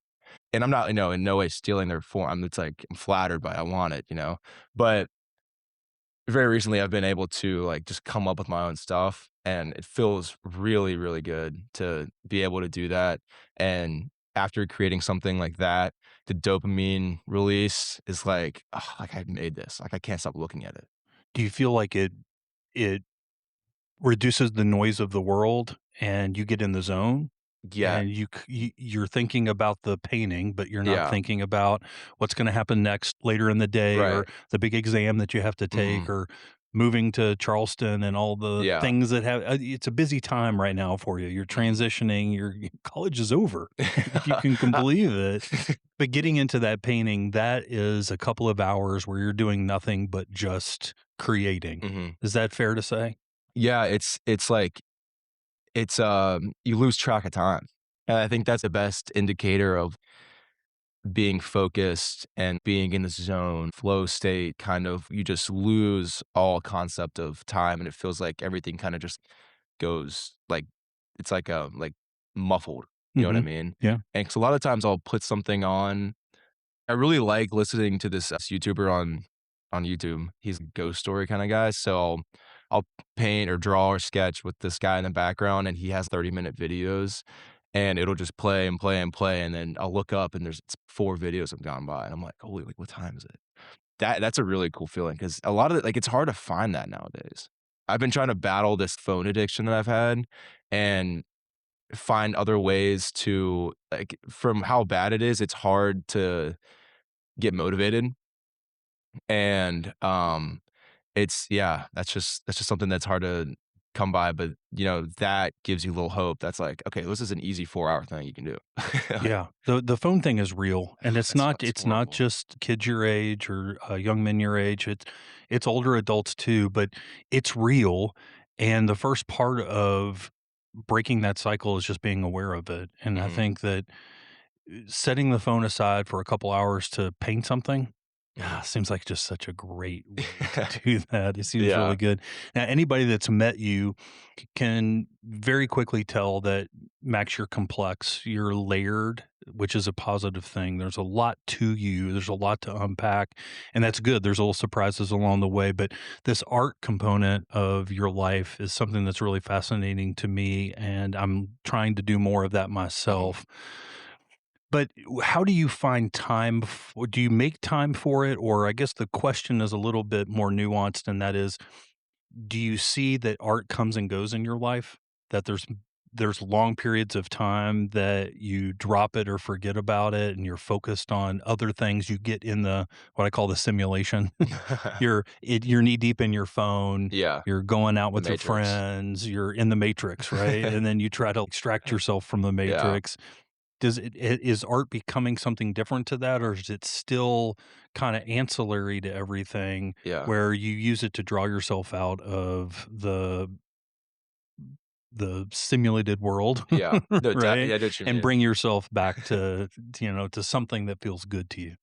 And I'm not, in no way stealing their form. It's like, I'm flattered by it. I want it, you know? But very recently, I've been able to, like, just come up with my own stuff, and it feels really, really good to be able to do that, and after creating something like that, the dopamine release is like, "Oh, like, I made this." Like, I can't stop looking at it. Do you feel like it reduces the noise of the world and you get in the zone? Yeah. And you're thinking about the painting, but you're not Yeah. thinking about what's gonna happen next later in the day or Right. the big exam that you have to take Mhm. or moving to Charleston and all the Yeah. things that have it's a busy time right now for you. You're Mhm. transitioning, your college is over, if you can believe it. But getting into that painting, that is a couple of hours where you're doing nothing but just creating. Mhm. Is that fair to say? Yeah, it's like you lose track of time, and I think that's the best indicator of being focused and being in the zone, flow state, kind of you just lose all concept of time, and it feels like everything kinda just goes, like it's like, muffled, you know what I Mhm. mean? Yeah. And 'cause a lot of times I'll put something on I really like listening to this YouTuber on YouTube. He's a ghost story kinda guy, so I'll paint or draw or sketch with this guy in the background, and he has 30-minute videos, and it'll just play and play and play, and then I'll look up and there's 4 videos have gone by, and I'm like, "Holy, like, what time is it?" That's a really cool feeling because a lot of it like, it's hard to find that nowadays. I've been trying to battle this phone addiction that I've had and find other ways to like, from how bad it is, it's hard to get motivated, and, it's yeah, that's just something that's hard to come by, but, that gives you a little hope that's like, "Okay, this is an easy 4-hour thing you can do." Like, Yeah, the phone thing is real, and it's that not stuff's it's not horrible. just kids your age or, young men your age, it's older adults too, but it's real, and the first part of breaking that cycle is just being aware of it, and I Mhm, think that setting the phone aside for a couple hours to paint something, mhm. seems like just such a great way to do that. It seems really Yeah, good. Now, anybody that's met you can very quickly tell that, Max, you're complex, you're layered, which is a positive thing. There's a lot to you. There's a lot to unpack, and that's good. There's little surprises along the way, but this art component of your life is something that's really fascinating to me, and I'm trying to do more of that mhm. myself. But how do you find time do you make time for it? Or I guess the question is a little bit more nuanced, and that is, do you see that art comes and goes in your life? That there's long periods of time that you drop it or forget about it and you're focused on other things. You get in the what I call the simulation. You're knee deep in your phone, Yeah, you're going out The with your Matrix. friends, you're in the matrix, right? And then you try to extract yourself from the Yeah, matrix. Is art becoming something different to that, or is it still kinda ancillary to everything yeah, where you use it to draw yourself out of the simulated world, yeah. No, right? yeah, I know what you And mean. bring yourself back to something that feels good to you.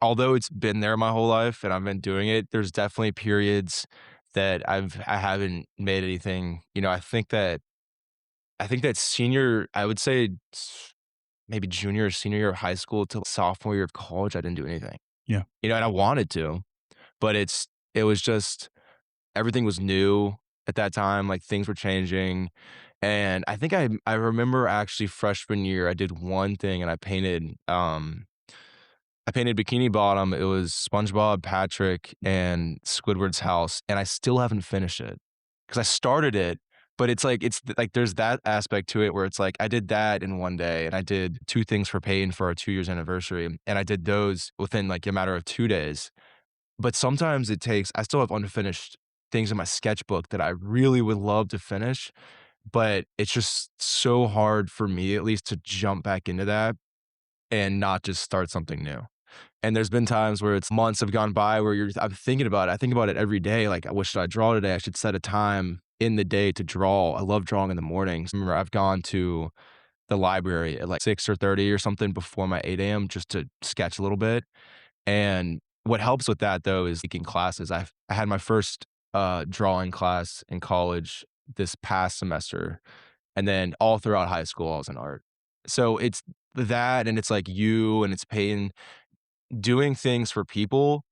Although it's been there my whole life and I've been doing it, there's definitely periods that I haven't made anything. I think that senior, I would say maybe junior or senior year of high school till sophomore year of college, I didn't do anything. Yeah. And I wanted to, but it was just everything was new at that time. Like things were changing, and I think I remember actually freshman year I did one thing and I painted Bikini Bottom. It was SpongeBob, Patrick, and Squidward's house, and I still haven't finished it because I started it, but it's like there's that aspect to it where it's like I did that in one day, and I did 2 things for Peyton for our 2 years anniversary, and I did those within, like, a matter of 2 days. But sometimes I still have unfinished things in my sketchbook that I really would love to finish, but it's just so hard for me, at least, to jump back into that and not just start something new. And there's been times where it's months have gone by where I'm thinking about it. I think about it every day. Like, "What should I draw today? I should set a time in the day to draw." I love drawing in the mornings. Remember, I've gone to the library at, like, 6 or 30 or something before my 8 AM just to sketch a little bit. And what helps with that, though, is taking classes. I had my first, drawing class in college this past semester, and then all throughout high school, I was in art. So it's that, and it's, like, and it's paying doing things for people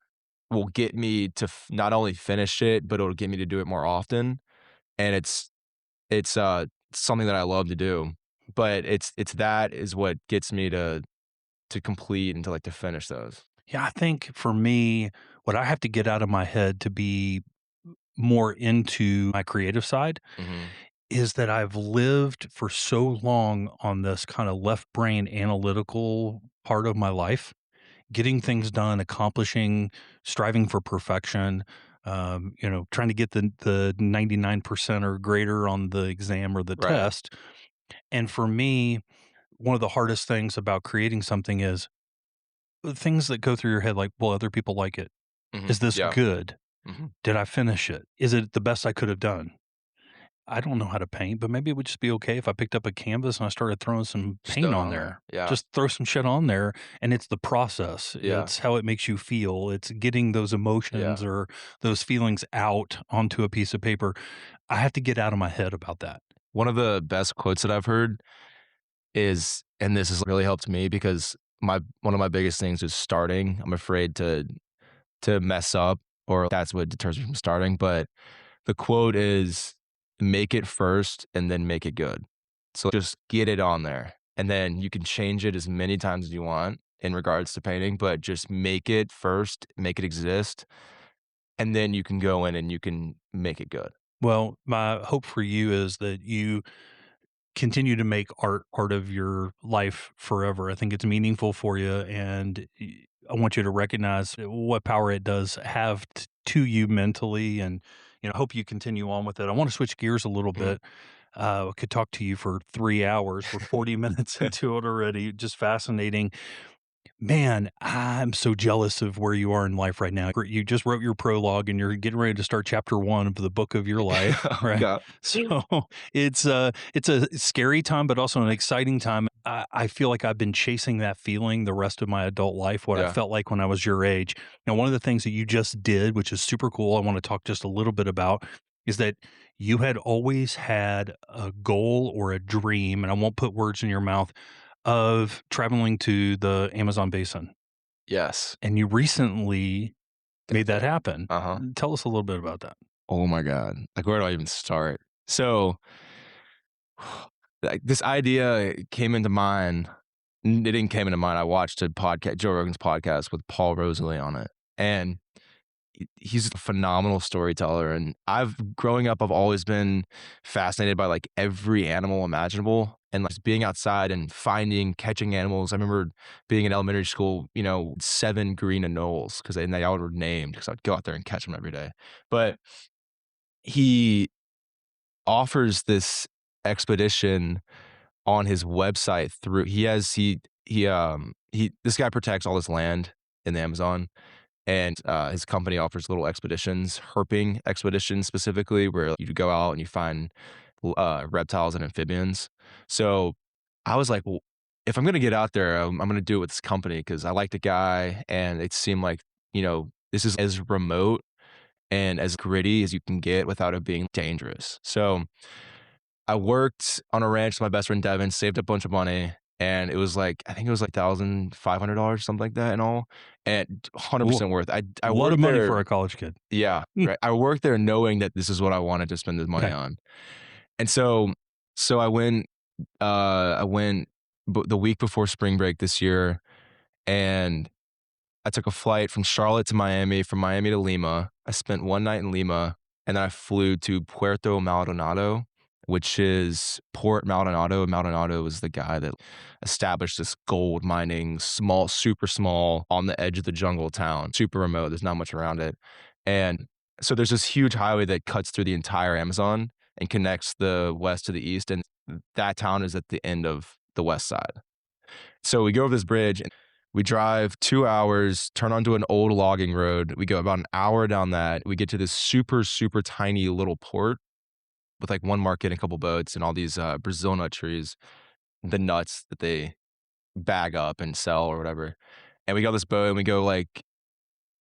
will get me to not only finish it, but it'll get me to do it more often, and it's something that I love to do, but it's that is what gets me to complete and to, like, to finish those. Yeah, I think for me, what I have to get out of my head to be more into my creative side Mhm. is that I've lived for so long on this kind of left brain analytical part of my life, getting things done, accomplishing, striving for perfection, trying to get the 99% or greater on the exam or the Right. test. And for me, one of the hardest things about creating something is things that go through your head like, well, other people like it. Is Mhm. this Yeah. good? Mhm. Did I finish it? Is it the best I could have done? I don't know how to paint, but maybe it would just be okay if I picked up a canvas and I started throwing some Just throw paint it on on there. there. Yeah. Just throw some shit on there, and it's the process. Yeah. It's how it makes you feel. It's getting those emotions Yeah. or those feelings out onto a piece of paper. I have to get out of my head about that. One of the best quotes that I've heard is, and this has really helped me because my one of my biggest things is starting. I'm afraid to mess up, or that's what deters me from starting. But the quote is, make it first and then make it good. So just get it on there. And then you can change it as many times as you want in regards to painting, but just make it first, make it exist. And then you can go in and you can make it good. Well, my hope for you is that you continue to make art part of your life forever. I think it's meaningful for you, and I want you to recognize what power it does have to you mentally, and I hope you continue on with it. I want to switch gears a little Mm. bit. I could talk to you for 3 hours. We're 40 minutes into it already. Just fascinating. Man, I'm so jealous of where you are in life right now. You just wrote your prologue and you're getting ready to start chapter 1 of the book of your life, Oh right? God. So it's a scary time, but also an exciting time. I feel like I've been chasing that feeling the rest of my adult life, what I Yeah. felt like when I was your age. Now, one of the things that you just did, which is super cool, I want to talk just a little bit about, is that you had always had a goal or a dream, and I won't put words in your mouth, of traveling to the Amazon basin, Yes. and you recently made that happen. Uh-huh. Tell us a little bit about that. Oh my God. Like, where do I even start? So, like, this idea came into mind. It didn't came into mind. I watched a podcast, Joe Rogan's podcast with Paul Rosalie on it. And he's a phenomenal storyteller. And growing up, I've always been fascinated by like every animal imaginable, and like being outside and catching animals. I remember being in elementary school, 7 green anoles, because they all were named because I'd go out there and catch them every day. But he offers this expedition on his website through he has he this guy protects all this land in the Amazon, and his company offers little expeditions, herping expeditions specifically, where you go out and you find reptiles and amphibians. So I was like, well, if I'm gonna get out there, I'm gonna do it with this company because I like the guy, and it seemed like this is as remote and as gritty as you can get without it being dangerous. So I worked on a ranch with my best friend Devin, saved a bunch of money, and it was like I think it was like $1,500, something like that in all, and Ooh, 100% worth. I a lot of worked money there, for a college kid. yeah, Mm, right. I worked there knowing that this is what I wanted to spend the money okay. on, and so I went the week before spring break this year, and I took a flight from Charlotte to Miami, from Miami to Lima. I spent one night in Lima, and then I flew to Puerto Maldonado, which is Port Maldonado. Maldonado was the guy that established this gold mining, small, super small, on the edge of the jungle town, super remote. There's not much around it. And so there's this huge highway that cuts through the entire Amazon and connects the west to the east. And that town is at the end of the west side. So we go over this bridge and we drive 2 hours, turn onto an old logging road. We go about an hour down that. We get to this super, super tiny little port with like one market and a couple boats and all these Brazil nut trees, the nuts that they bag up and sell or whatever. And we got this boat and we go like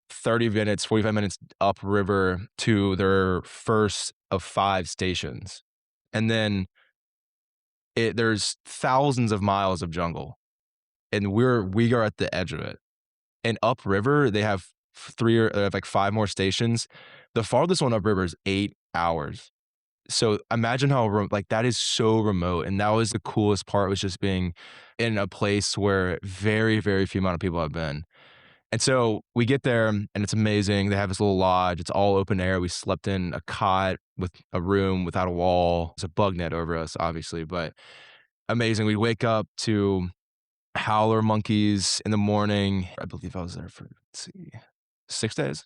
30 minutes, 45 minutes upriver to their first of 5 stations. And then there's thousands of miles of jungle, and we are at the edge of it. And upriver, they have they have like 5 more stations. The farthest one upriver is 8 hours. So imagine how like that is so remote, and that was the coolest part, was just being in a place where very, very few amount of people have been. And so we get there and it's amazing. They have this little lodge. It's all open air. We slept in a cot with a room without a wall. There's a bug net over us, obviously, but amazing. We wake up to howler monkeys in the morning. I believe I was there for, let's see, 6 days.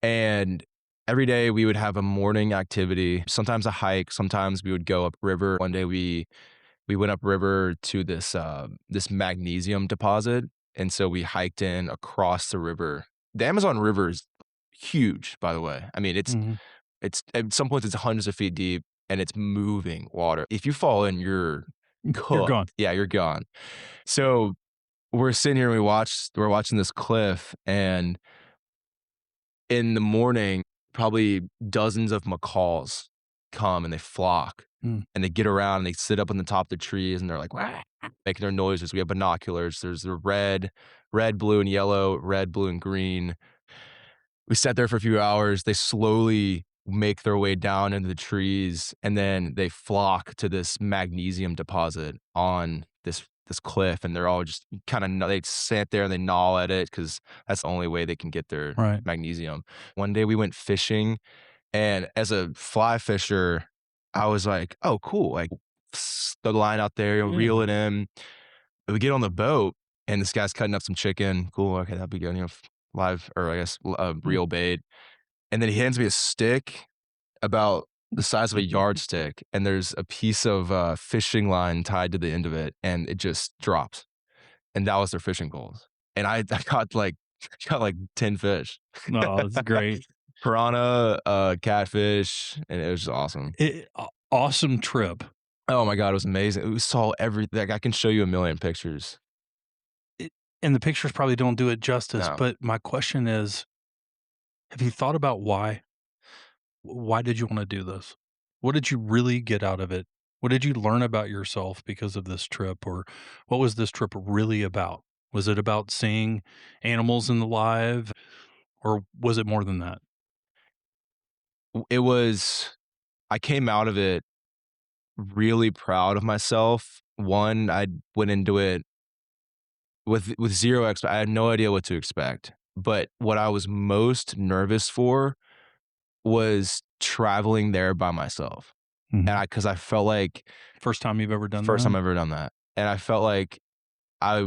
And every day we would have a morning activity, sometimes a hike, sometimes we would go up river. One day we went up river to this magnesium deposit, and so we hiked in across the river. The Amazon River is huge, by the way. I mean, Mhm. it's at some points it's hundreds of feet deep, and it's moving water. If you fall in, you're You're cooked. gone. Yeah, you're gone. So we're sitting here and we're watching this cliff, and in the morning, probably dozens of macaws come and they flock. Mm. and they get around and they sit up on the top of the trees and they're like, "Wah," making their noises. We have binoculars. There's the red, blue, and yellow, red, blue, and green. We sat there for a few hours. They slowly make their way down into the trees, and then they flock to this magnesium deposit on this cliff, and they're all just kinda they sat there and they gnaw at it because that's the only way they can get their Right. magnesium. One day we went fishing, and as a fly fisher, I was like, "Oh, cool." Like, the line out there, you'll reel Yeah. it in. We get on the boat, and this guy's cutting up some chicken. Cool, okay, that'd be good, live or I guess, Mm. real bait. And then he hands me a stick about the size of a yardstick, and there's a piece of, fishing line tied to the end of it, and it just drops, and that was their fishing poles. And I got, like got, like, 10 fish. No, it's great. Piranha, catfish, and it was just awesome. Awesome trip. Oh my god, it was amazing. We saw everything. Like, I can show you a million pictures. It, and the pictures probably don't do it justice, No. but my question is, have you thought about why? Why did you wanna do this? What did you really get out of it? What did you learn about yourself because of this trip, or what was this trip really about? Was it about seeing animals in the live, or was it more than that? It was I came out of it really proud of myself. One, I went into it with 0 I had no idea what to expect, but what I was most nervous for was traveling there by myself, and Mhm. 'cause I felt like First time you've ever done first that? time I've ever done that, and I felt like I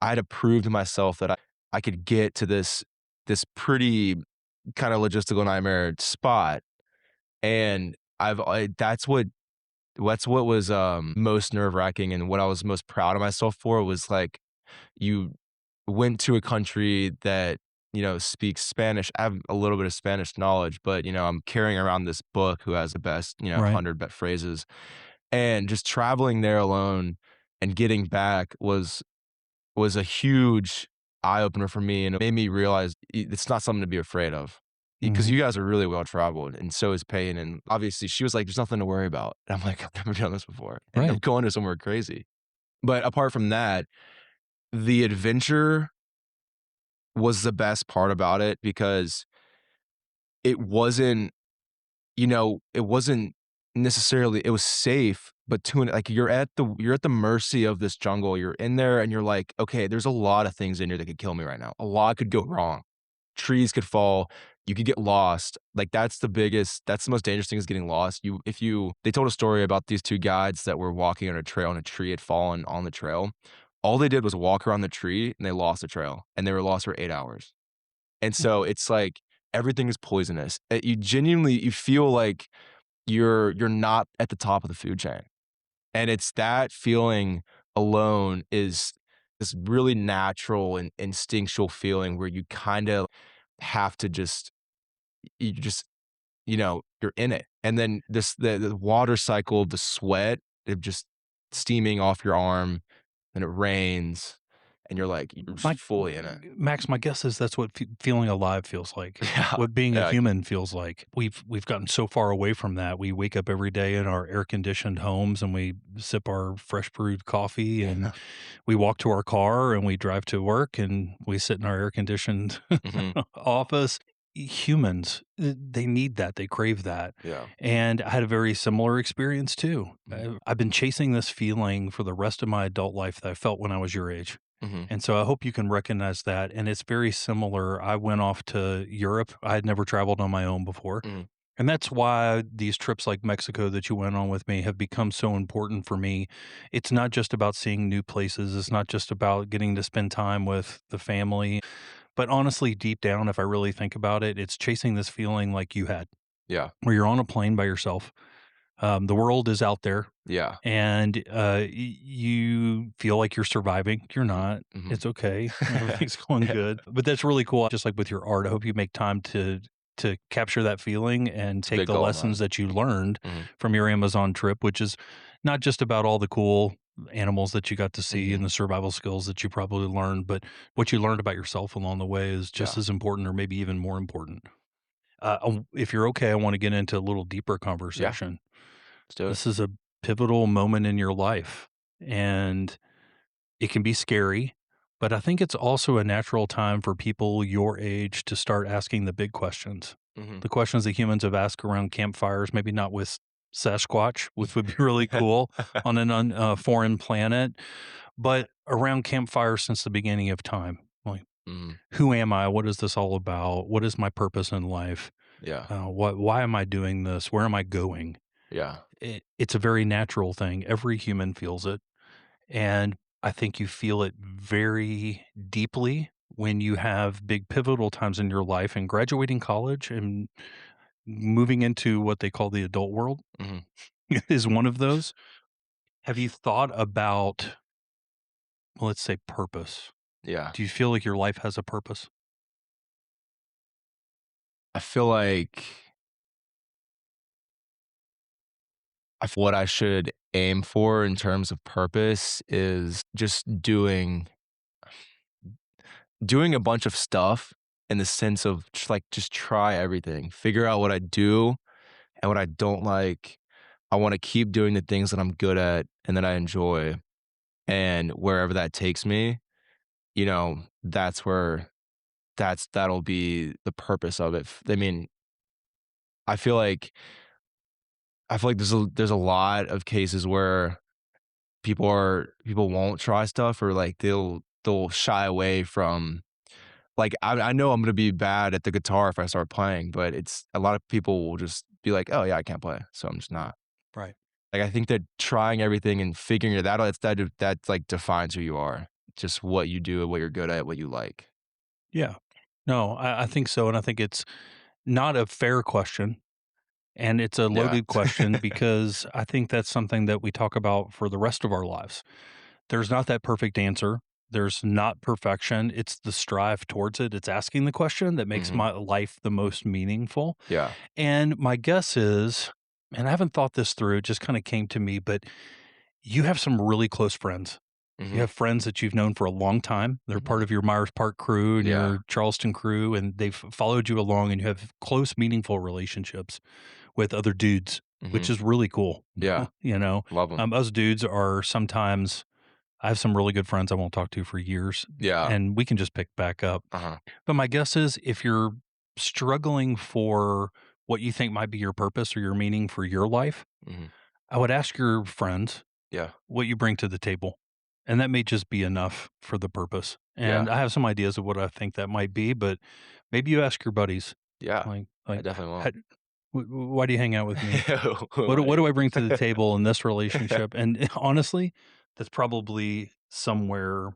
had to prove to myself that I could get to this pretty kinda logistical nightmare spot, and that's what was, most nerve-wracking and what I was most proud of myself for was, like, you went to a country that, speaks Spanish. I have a little bit of Spanish knowledge, but, I'm carrying around this book who has the best, Right. 100 best phrases, and just traveling there alone and getting back was a huge eye opener for me, and it made me realize it's not something to be afraid of. Because Mhm. you guys are really well traveled, and so is Payne. And obviously, she was like, "There's nothing to worry about." And I'm like, "I've never done this before, and I'm Right. going to somewhere crazy." But apart from that, the adventure was the best part about it because it wasn't it wasn't necessarily it was safe, but like you're at the mercy of this jungle. You're in there and you're like, okay, there's a lot of things in here that could kill me right now. A lot could go wrong. Trees could fall. You could get lost. Like that's the most dangerous thing is getting lost. They told a story about these two guides that were walking on a trail and a tree had fallen on the trail. All they did was walk around the tree and they lost the trail and they were lost for 8 hours. And so it's like everything is poisonous. You feel like you're not at the top of the food chain. And it's that feeling alone is this really natural and instinctual feeling where you kinda have to you just, you're in it. And then the water cycle, the sweat of just steaming off your arm, and it rains, and you're just My fully in it. Max, my guess is that's what feeling alive feels like. Yeah, What being a yeah, human feels like. We've gotten so far away from that. We wake up every day in our air conditioned homes and we sip our fresh brewed coffee and yeah. we walk to our car and we drive to work and we sit in our air conditioned Mhm. office. Humans, they need that. They crave that. Yeah. And I had a very similar experience too. Mhm. I've been chasing this feeling for the rest of my adult life that I felt when I was your age. Mhm. And so I hope you can recognize that. And it's very similar. I went off to Europe. I had never traveled on my own before. Mhm. And that's why these trips like Mexico that you went on with me have become so important for me. It's not just about seeing new places, it's not just about getting to spend time with the family. But honestly, deep down, if I really think about it, it's chasing this feeling like you had, Yeah. where you're on a plane by yourself. The world is out there Yeah. and you feel like you're surviving. You're Mhm. not. Mhm. It's okay. Everything's going good. But that's really cool. Just like with your art, I hope you make time to capture that feeling and It's a take big the goal of lessons mine. that you learned Mhm. from your Amazon trip, which is not just about all the cool animals that you got to see and Mhm. the survival skills that you probably learned, but what you learned about yourself along the way is just Yeah. as important or maybe even more important. If you're okay, I want to get into a little deeper Yeah, conversation. let's do it. This is a pivotal moment in your life, and it can be scary, but I think it's also a natural time for people your age to start asking the big questions. Mhm. The questions that humans have asked around campfires, maybe not with Sasquatch, which would be really cool on foreign planet, but around campfires since the beginning of time. Like, Mhm. who am I? What is this all about? What is my purpose in life? Yeah, Why am I doing this? Where am I going? yeah. It's a very natural thing. Every human feels it. And I think you feel it very deeply when you have big pivotal times in your life and graduating college and moving into what they call the adult world Mhm. is one of those. Have you thought about, well, let's say, purpose? Yeah. Do you feel like your life has a purpose? I feel like what I should aim for in terms of purpose is just doing a bunch of stuff in the sense of just try everything. Figure out what I do and what I don't like. I wanna keep doing the things that I'm good at and that I enjoy, and wherever that takes me, that's where that'll be the purpose of it. I mean, I feel like there's a lot of cases where people won't try stuff, or like they'll shy away from, like, I know I'm gonna be bad at the guitar if I start playing, but it's a lot of people will just be like, "Oh, yeah, I can't play, so I'm just not." Right. Like, I think that trying everything and figuring it out, like, defines who you are. Just what you do, what you're good at, what you like. Yeah. No, I think so. And I think it's not a fair question. And it's a Yeah. loaded question because I think that's something that we talk about for the rest of our lives. There's not that perfect answer. There's not perfection. It's the strive towards it. It's asking the question that makes Mhm. my life the most meaningful. Yeah. And my guess is, and I haven't thought this through, it just kind of came to me, but you have some really close friends. You Mhm. have friends that you've known for a long time. They're Mhm. part of your Myers Park crew and Yeah. your Charleston crew, and they've followed you along, and you have close, meaningful relationships with other dudes, which Mhm. is really cool. Yeah. You know, Love them. us dudes are sometimes, I have some really good friends I won't talk to for years, Yeah. and we can just pick back up. Uh-huh. But my guess is if you're struggling for what you think might be your purpose or your meaning for your life, Mhm. I would ask your friends Yeah. what you bring to the table. And that may just be enough for the purpose. And Yeah. I have some ideas of what I think that might be, but maybe you ask your buddies, Yeah. like, I definitely "How will. why do you hang out with me? Who am What do I bring to the I? table in this relationship?" And honestly, that's probably somewhere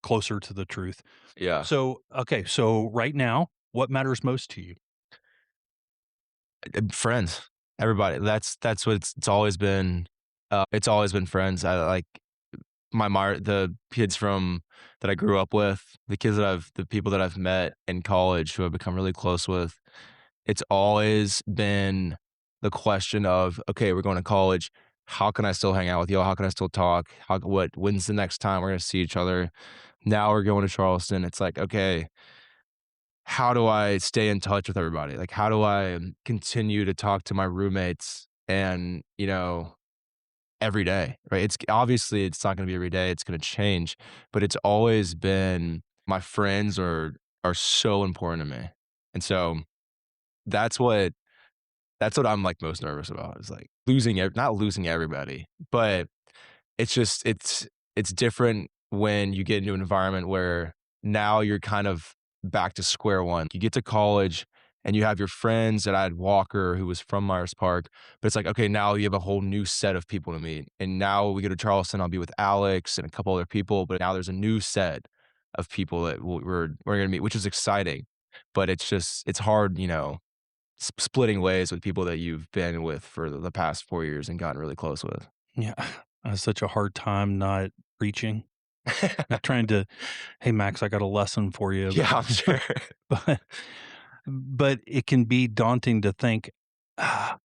closer to the truth. Yeah. So, okay, so right now, what matters most to you? Friends. Everybody. That's what it's always been. It's always been friends. I like the kids from that I grew up with, the people that I've met in college who I've become really close with. It's always been the question of, okay, we're going to college. How can I still hang out with y'all? How can I still talk? When's the next time we're going to see each other? Now we're going to Charleston. It's like, okay, how do I stay in touch with everybody? Like, how do I continue to talk to my roommates and, every day, right? It's obviously it's not going to be every day. It's going to change, but it's always been my friends are so important to me. And so that's what that's what I'm like most nervous about, is like not losing everybody, but it's just it's different when you get into an environment where now you're kind of back to square one. You get to college and you have your friends that I had Walker, who was from Myers Park, but it's like, okay, now you have a whole new set of people to meet. And now we go to Charleston, I'll be with Alex and a couple other people, but now there's a new set of people that we're gonna meet, which is exciting. But it's hard, splitting ways with people that you've been with for the past 4 years and gotten really close with. Yeah, I have such a hard time not preaching, not trying to, "Hey, Max, I got a lesson for you," Yeah, I'm sure. but it can be daunting to think, "Ah,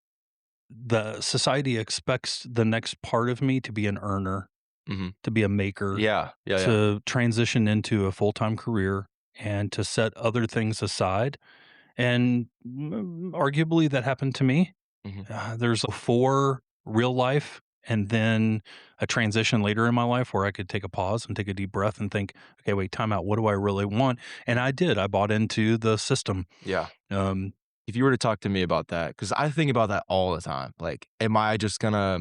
the society expects the next part of me to be an earner, Mhm. to be a maker, Yeah. Yeah, yeah. to transition into a full-time career, and to set other things aside And arguably that happened to me. Mhm. There's a before real life and then a transition later in my life where I could take a pause and take a deep breath and think, okay, wait, time out. What do I really want? And I did. I bought into the system. Yeah. Um, If you were to talk to me about that, because I think about that all the time, like, am I just gonna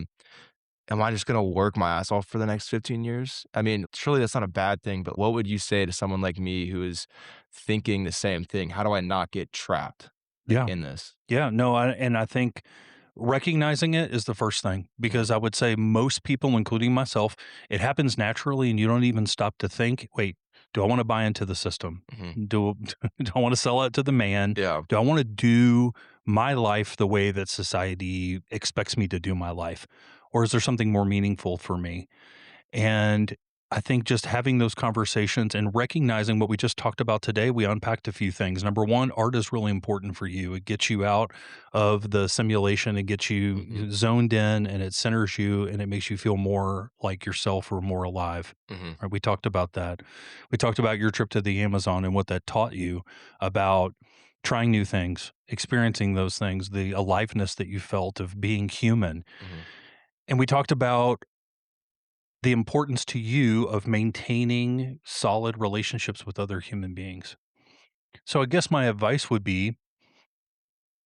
work my ass off for the next 15 years? I mean, surely that's not a bad thing, but what would you say to someone like me who is thinking the same thing? How do I not get trapped yeah. in this? Yeah, no, and I think recognizing it is the first thing Mhm, because I would say most people, including myself, it happens naturally and you don't even stop to think, wait, do I want to buy into the system? mhm. Do, do I want to sell out to the man? Yeah. Do I want to do my life the way that society expects me to do my life? Or is there something more meaningful for me? And I think just having those conversations and recognizing what we just talked about today, we unpacked a few things. Number one, art is really important for you. It gets you out of the simulation, it gets Mhm, you zoned in, and it centers you and it makes you feel more like yourself or more alive. mhm, Right? We talked about that. We talked about your trip to the Amazon and what that taught you about trying new things, experiencing those things, the aliveness that you felt of being human. mhm. And we talked about the importance to you of maintaining solid relationships with other human beings. So I guess my advice would be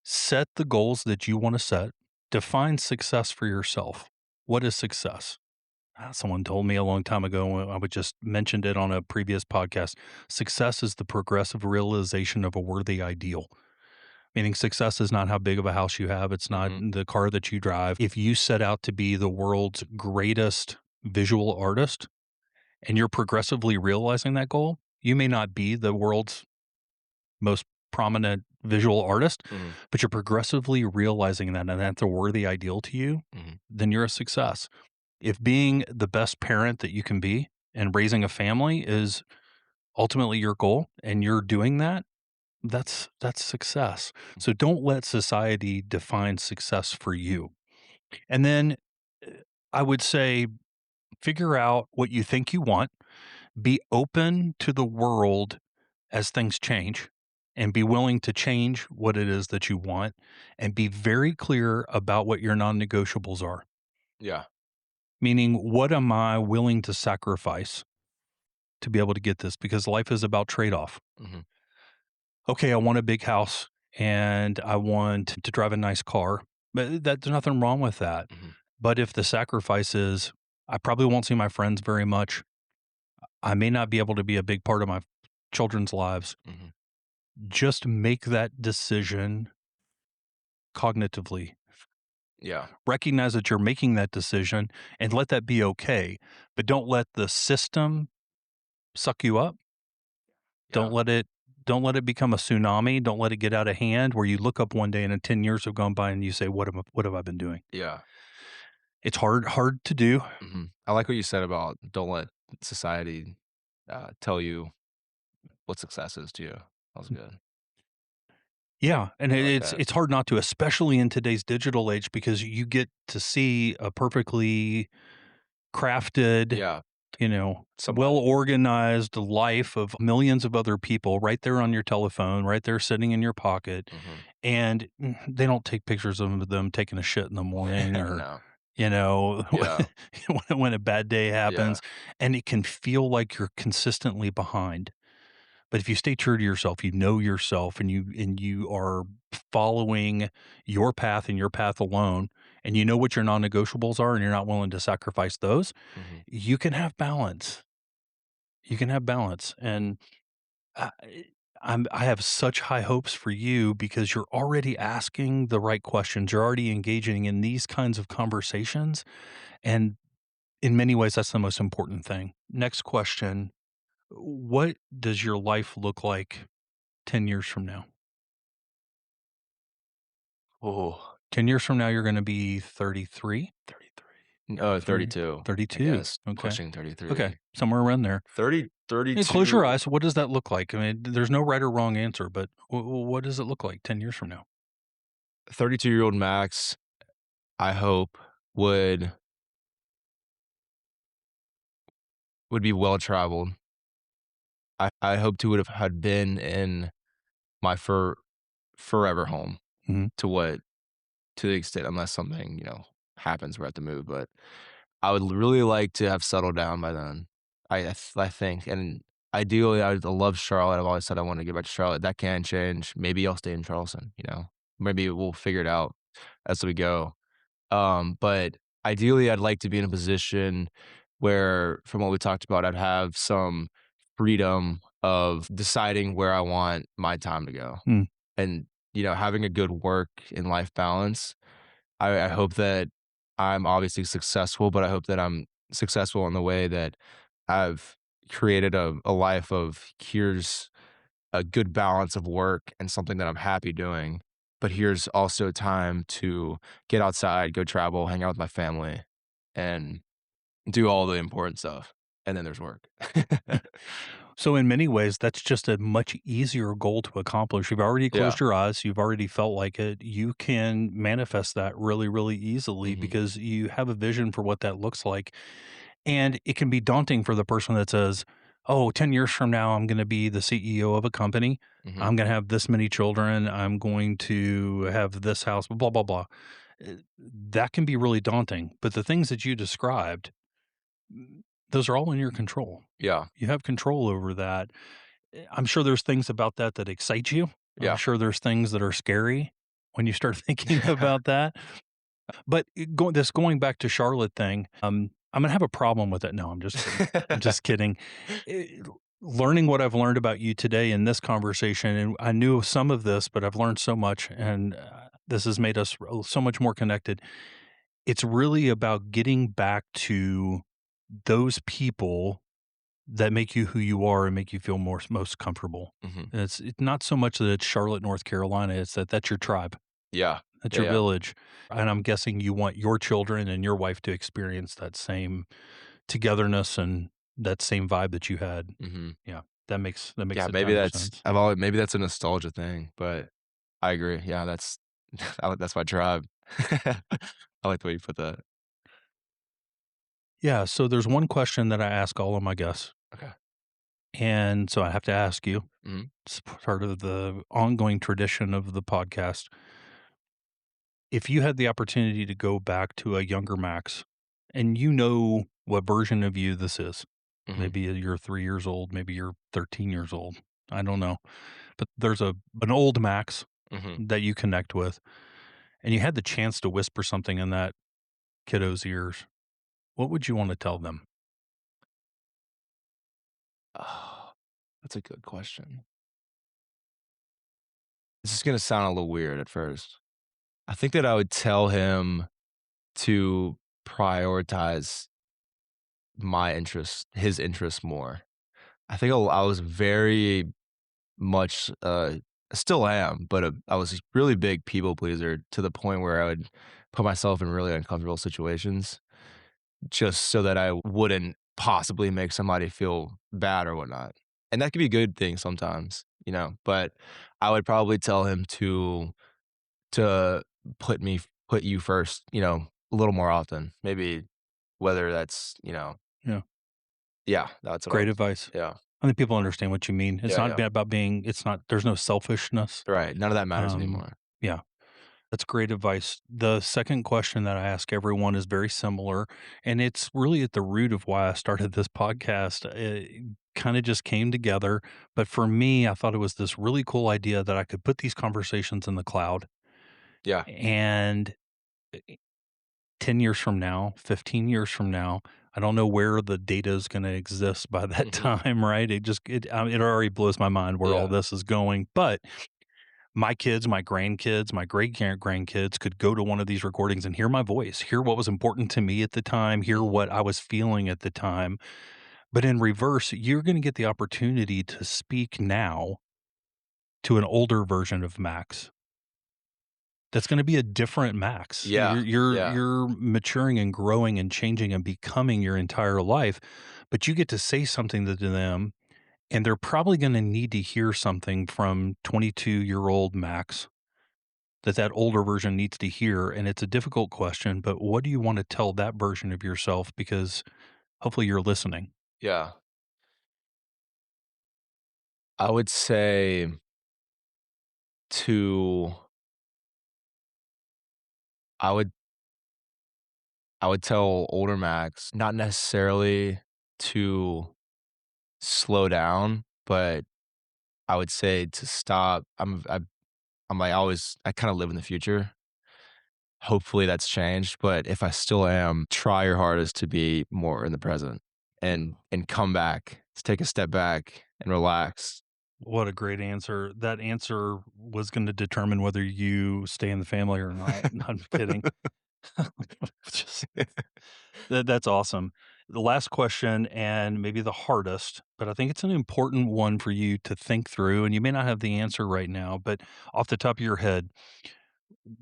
set the goals that you want to set, define success for yourself. What is success? Someone told me a long time ago, I would just mentioned it on a previous podcast. Success is the progressive realization of a worthy ideal. Meaning success is not how big of a house you have. It's not Mhm, the car that you drive. If you set out to be the world's greatest visual artist, and you're progressively realizing that goal, you may not be the world's most prominent visual artist, mhm, but you're progressively realizing that and that's a worthy ideal to you, mhm. then you're a success. If being the best parent that you can be and raising a family is ultimately your goal and you're doing that, that's success. So don't let society define success for you. And then uh, I would say figure out what you think you want, be open to the world as things change and be willing to change what it is that you want and be very clear about what your non-negotiables are. Yeah. Meaning, what am I willing to sacrifice to be able to get this? Because life is about trade-off. Mhm, Okay, I want a big house and I want to drive a nice car. But there's nothing wrong with that. mhm, But if the sacrifice is I probably won't see my friends very much. I may not be able to be a big part of my children's lives. mhm. Just make that decision cognitively. Yeah, Recognize that you're making that decision and let that be okay, but don't let the system suck you up. yeah, Don't let it don't let it become a tsunami. Don't let it get out of hand where you look up one day and then 10 years have gone by and you say, what have I been doing? yeah. It's hard to do. Mhm. I like what you said about don't let society, tell you what success is to you. That was good. Yeah, and I like it's that. it's hard not to, especially in today's digital age, because you get to see a perfectly crafted, Yeah, well somebody. organized life of millions of other people right there on your telephone, right there sitting in your pocket. Mhm. And they don't take pictures of them taking a shit in the morning or, No. you know, Yeah, when a bad day yeah. happens. And it can feel like you're consistently behind. But if you stay true to yourself, you know yourself and you are following your path and your path alone, and you know what your non-negotiables are and you're not willing to sacrifice those, Mhm. you can have balance. You can have balance. And I, I have such high hopes for you because you're already asking the right questions. You're already engaging in these kinds of conversations. And in many ways, that's the most important thing. Next question. What does your life look like 10 years from now? Oh, 10 years from now, you're going to be 33, 33, 32, I 32. guess, Okay. pushing Okay. 33. Somewhere around there. 30, Yeah, close your 32. eyes. What does that look like? I mean, there's no right or wrong answer, but what does it look like 10 years from now? 32-year-old Max, I hope, would would be well traveled. I hoped he would have had been in my forever home Mhm. to what to the extent unless something, happens, we're at the move, but I would really like to have settled down by then. I think, and ideally, I love Charlotte. I've always said I want to get back to Charlotte. That can change. Maybe I'll stay in Charleston, Maybe we'll figure it out as we go. But ideally, I'd like to be in a position where, from what we talked about, I'd have some freedom of deciding where I want my time to go. Mm. And, having a good work and life balance. I hope that I'm obviously successful, but I hope that I'm successful in the way that I've created a life of here's a good balance of work and something that I'm happy doing. But here's also time to get outside, go travel, hang out with my family, and do all the important stuff. And then there's work. So in many ways, that's just a much easier goal to accomplish. You've already Yeah. closed your eyes. You've already felt like it. You can manifest that really, really easily Mhm. because you have a vision for what that looks like. And it can be daunting for the person that says, oh, 10 years from now, I'm going to be the CEO of a company. Mhm. I'm going to have this many children. I'm going to have this house, blah, blah, blah. That can be really daunting. But the things that you described, those are all in your control. Yeah. You have control over that. I'm sure there's things about that that excite you. I'm Yeah. sure there's things that are scary when you start thinking about that. But going back to Charlotte thing, I'm gonna have a problem with it. No, I'm just kidding. I'm just kidding. Eh, Learning what I've learned about you today in this conversation, and I knew some of this, but I've learned so much, and this has made us so much more connected. It's really about getting back to those people that make you who you are and make you feel most comfortable. Mhm. And it's not so much that it's Charlotte, North Carolina, it's that that's your tribe, Yeah. that's Yeah, your yeah. village, and I'm guessing you want your children and your wife to experience that same togetherness and that same vibe that you had. Mhm. Yeah, that makes Yeah, a ton of sense. maybe that's a nostalgia thing, but I agree. Yeah, that's that's my tribe. I like the way you put that. Yeah, so there's one question that I ask all of my guests, Okay. and so I have to ask you, Mhm. it's part of the ongoing tradition of the podcast. If you had the opportunity to go back to a younger Max, and you know what version of you this is, Mhm. maybe you're 3 years old, maybe you're 13 years old, I don't know, but there's an old Max Mhm. that you connect with, and you had the chance to whisper something in that kiddo's ears, what would you wanna tell them? Oh, that's a good question. This is gonna sound a little weird at first. I think that I would tell him to prioritize my interests, his interests more. I was very much, still am, but, I was a really big people pleaser to the point where I would put myself in really uncomfortable situations just so that I wouldn't possibly make somebody feel bad or whatnot. And that could be a good thing sometimes, but I would probably tell him to put you first, a little more often. Maybe whether that's, Yeah, yeah, that's what I great would. advice. Yeah. I think people understand what you mean. It's Yeah, not yeah. about being there's no selfishness. Right. None of that matters Um, anymore. yeah. That's great advice. The second question that I ask everyone is very similar, and it's really at the root of why I started this podcast. It kind of just came together. But for me, I thought it was this really cool idea that I could put these conversations in the cloud. Yeah. And 10 years from now, 15 years from now, I don't know where the data is going to exist by that Mhm. time, right? It already blows my mind where all Yeah. this is going. But my kids, my grandkids, my grandkids could go to one of these recordings and hear my voice, hear what was important to me at the time, hear Mhm. what I was feeling at the time. But in reverse, you're going to get the opportunity to speak now to an older version of Max. That's going to be a different Max. Yeah. Yeah. You're maturing and growing and changing and becoming your entire life, but you get to say something to them, and they're probably going to need to hear something from 22-year-old Max that older version needs to hear, and it's a difficult question, but what do you wanna tell that version of yourself? Because hopefully you're listening. Yeah. I would say to I would I would tell older Max not necessarily to slow down, but I would say to stop. I'm like always I kind of live in the future. Hopefully that's changed, but if I still am, try your hardest to be more in the present and come back. Just take a step back and relax. What a great answer. That answer was gonna determine whether you stay in the family or not. No, I'm kidding. Just that's awesome. The last question, and maybe the hardest, but I think it's an important one for you to think through, and you may not have the answer right now, but off the top of your head,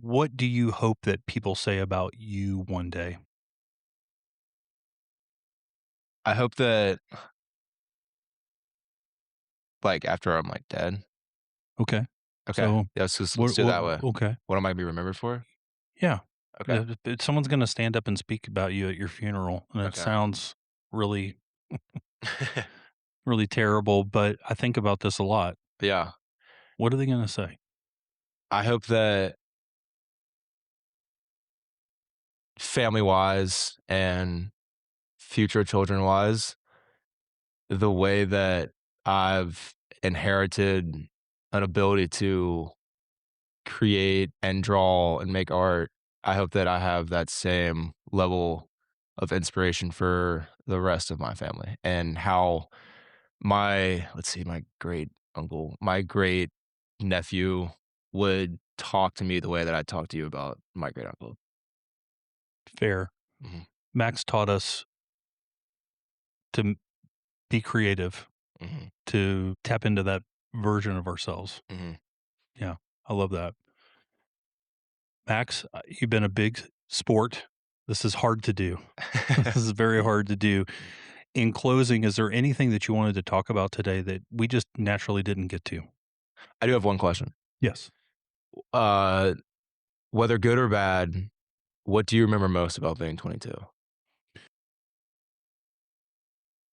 what do you hope that people say about you one day? I hope that like after I'm like dead. Okay. Okay. So, Yeah, let's what do it what that way. okay. What am I gonna be remembered for? Yeah. Okay. Someone's gonna stand up and speak about you at your funeral, and it Okay. sounds really, really terrible, but I think about this a lot. Yeah. What are they gonna say? I hope that family wise and future children wise, the way that I've inherited an ability to create and draw and make art, I hope that I have that same level of inspiration for the rest of my family and how let's see, my great uncle, my great nephew would talk to me the way that I talk to you about my great uncle. Fair. Mhm, Max taught us to be creative, mhm, to tap into that version of ourselves. mhm. Yeah, I love that. Max, you've been a big sport. This is hard to do. This is very hard to do. In closing, is there anything that you wanted to talk about today that we just naturally didn't get to? I do have one question. Yes. Uh, whether good or bad, what do you remember most about being 22?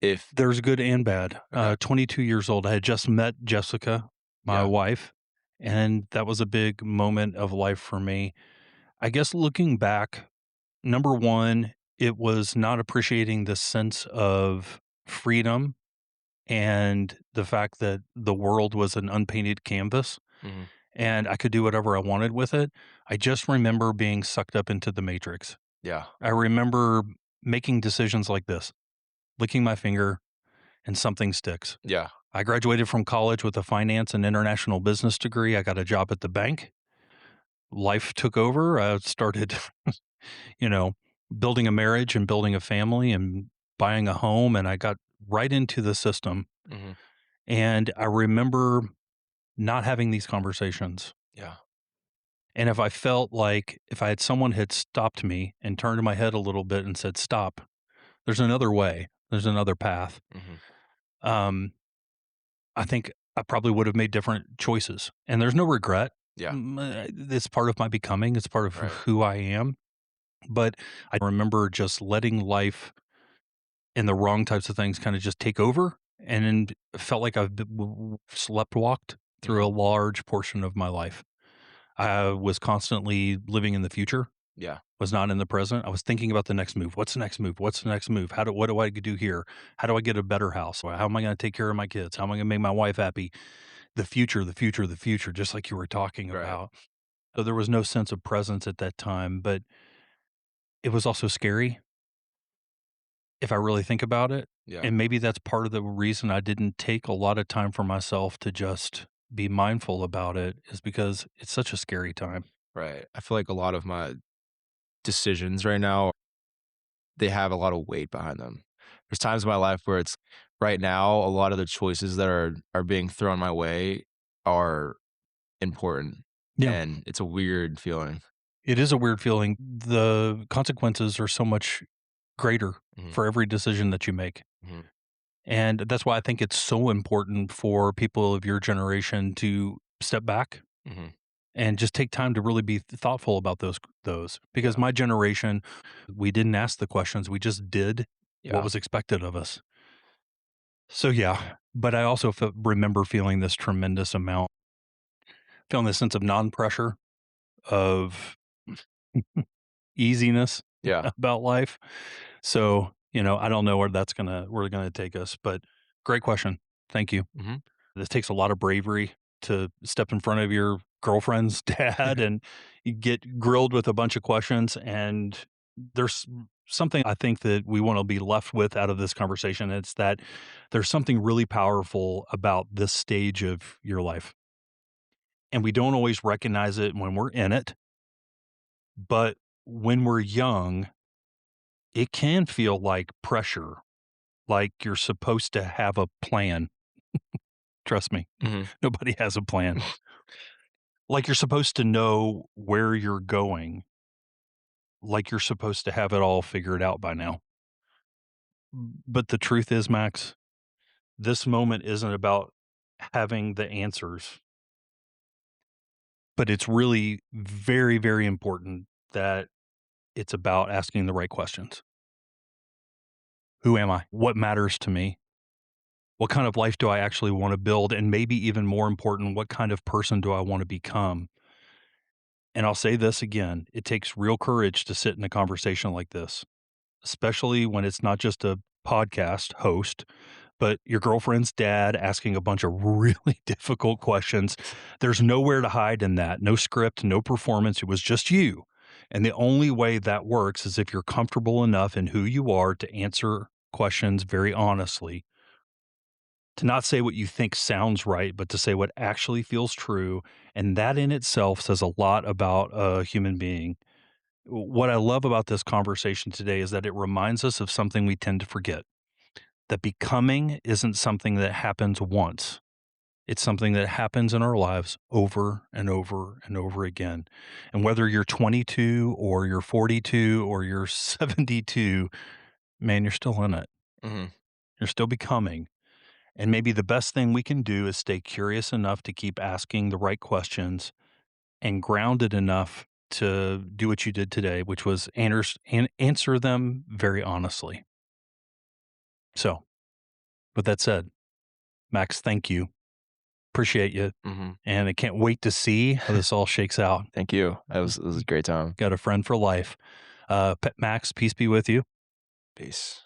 If There's good and bad. Okay. 22 years old. I had just met Jessica, my Yeah. wife, and that was a big moment of life for me. I guess looking back, number one, it was not appreciating the sense of freedom and the fact that the world was an unpainted canvas Mhm. and I could do whatever I wanted with it. I just remember being sucked up into the matrix. Yeah. I remember making decisions like this, licking my finger and something sticks. Yeah. I graduated from college with a finance and international business degree. I got a job at the bank. Life took over. I started, you know, building a marriage and building a family and buying a home. And I got right into the system. Mhm. And I remember not having these conversations. Yeah. And if I felt like if I had someone had stopped me and turned my head a little bit and said, stop, there's another way, there's another path. Mhm. Um, I think I probably would have made different choices, and there's no regret. Yeah. It's part of my becoming. It's part of Right. who I am. But I remember just letting life and the wrong types of things kind of just take over, and then felt like I've slept walked through a Mhm. large portion of my life. I was constantly living in the future, Yeah. was not in the present. I was thinking about the next move. What's the next move? What's the next move? What do I do here? How do I get a better house? How am I going to take care of my kids? How am I going to make my wife happy? The future, the future, the future, just like you were talking Right. about. So there was no sense of presence at that time, but it was also scary if I really think about it. Yeah. And maybe that's part of the reason I didn't take a lot of time for myself to just be mindful about it is because it's such a scary time. Right. I feel like a lot of my decisions right now, they have a lot of weight behind them. There's times in my life where it's right now, a lot of the choices that are being thrown my way are important, Yeah. and it's a weird feeling. It is a weird feeling. The consequences are so much greater Mhm. for every decision that you make. Mhm. And that's why I think it's so important for people of your generation to step back Mhm. and just take time to really be thoughtful about those because Yeah. my generation we didn't ask the questions, we just did what Yeah. was expected of us. So yeah, but I also remember feeling this tremendous amount feeling the sense of non-pressure, of easiness Yeah. about life. So, I don't know where gonna take us, but great question. Thank you. Mhm. This takes a lot of bravery to step in front of your girlfriend's dad and you get grilled with a bunch of questions. And there's something I think that we want to be left with out of this conversation. It's that there's something really powerful about this stage of your life. And we don't always recognize it when we're in it. But when we're young, it can feel like pressure, like you're supposed to have a plan. Trust me, Mhm. nobody has a plan. Like you're supposed to know where you're going, like you're supposed to have it all figured out by now. But the truth is, Max, this moment isn't about having the answers, but it's really very, very important that it's about asking the right questions. Who am I? What matters to me? What kind of life do I actually want to build? And maybe even more important, what kind of person do I want to become? And I'll say this again, it takes real courage to sit in a conversation like this, especially when it's not just a podcast host, but your girlfriend's dad asking a bunch of really difficult questions. There's nowhere to hide in that. No script, no performance. It was just you. And the only way that works is if you're comfortable enough in who you are to answer questions very honestly, to not say what you think sounds right, but to say what actually feels true. And that in itself says a lot about a human being. What I love about this conversation today is that it reminds us of something we tend to forget, that becoming isn't something that happens once. It's something that happens in our lives over and over and over again. And whether you're 22 or you're 42 or you're 72, man, you're still in it. Mhm. You're still becoming. And maybe the best thing we can do is stay curious enough to keep asking the right questions and grounded enough to do what you did today, which was answer them very honestly. So, with that said, Max, thank you. Appreciate you. Mhm. And I can't wait to see how this all shakes out. Thank you. It was a great time. Got a friend for life. Max, peace be with you. Peace.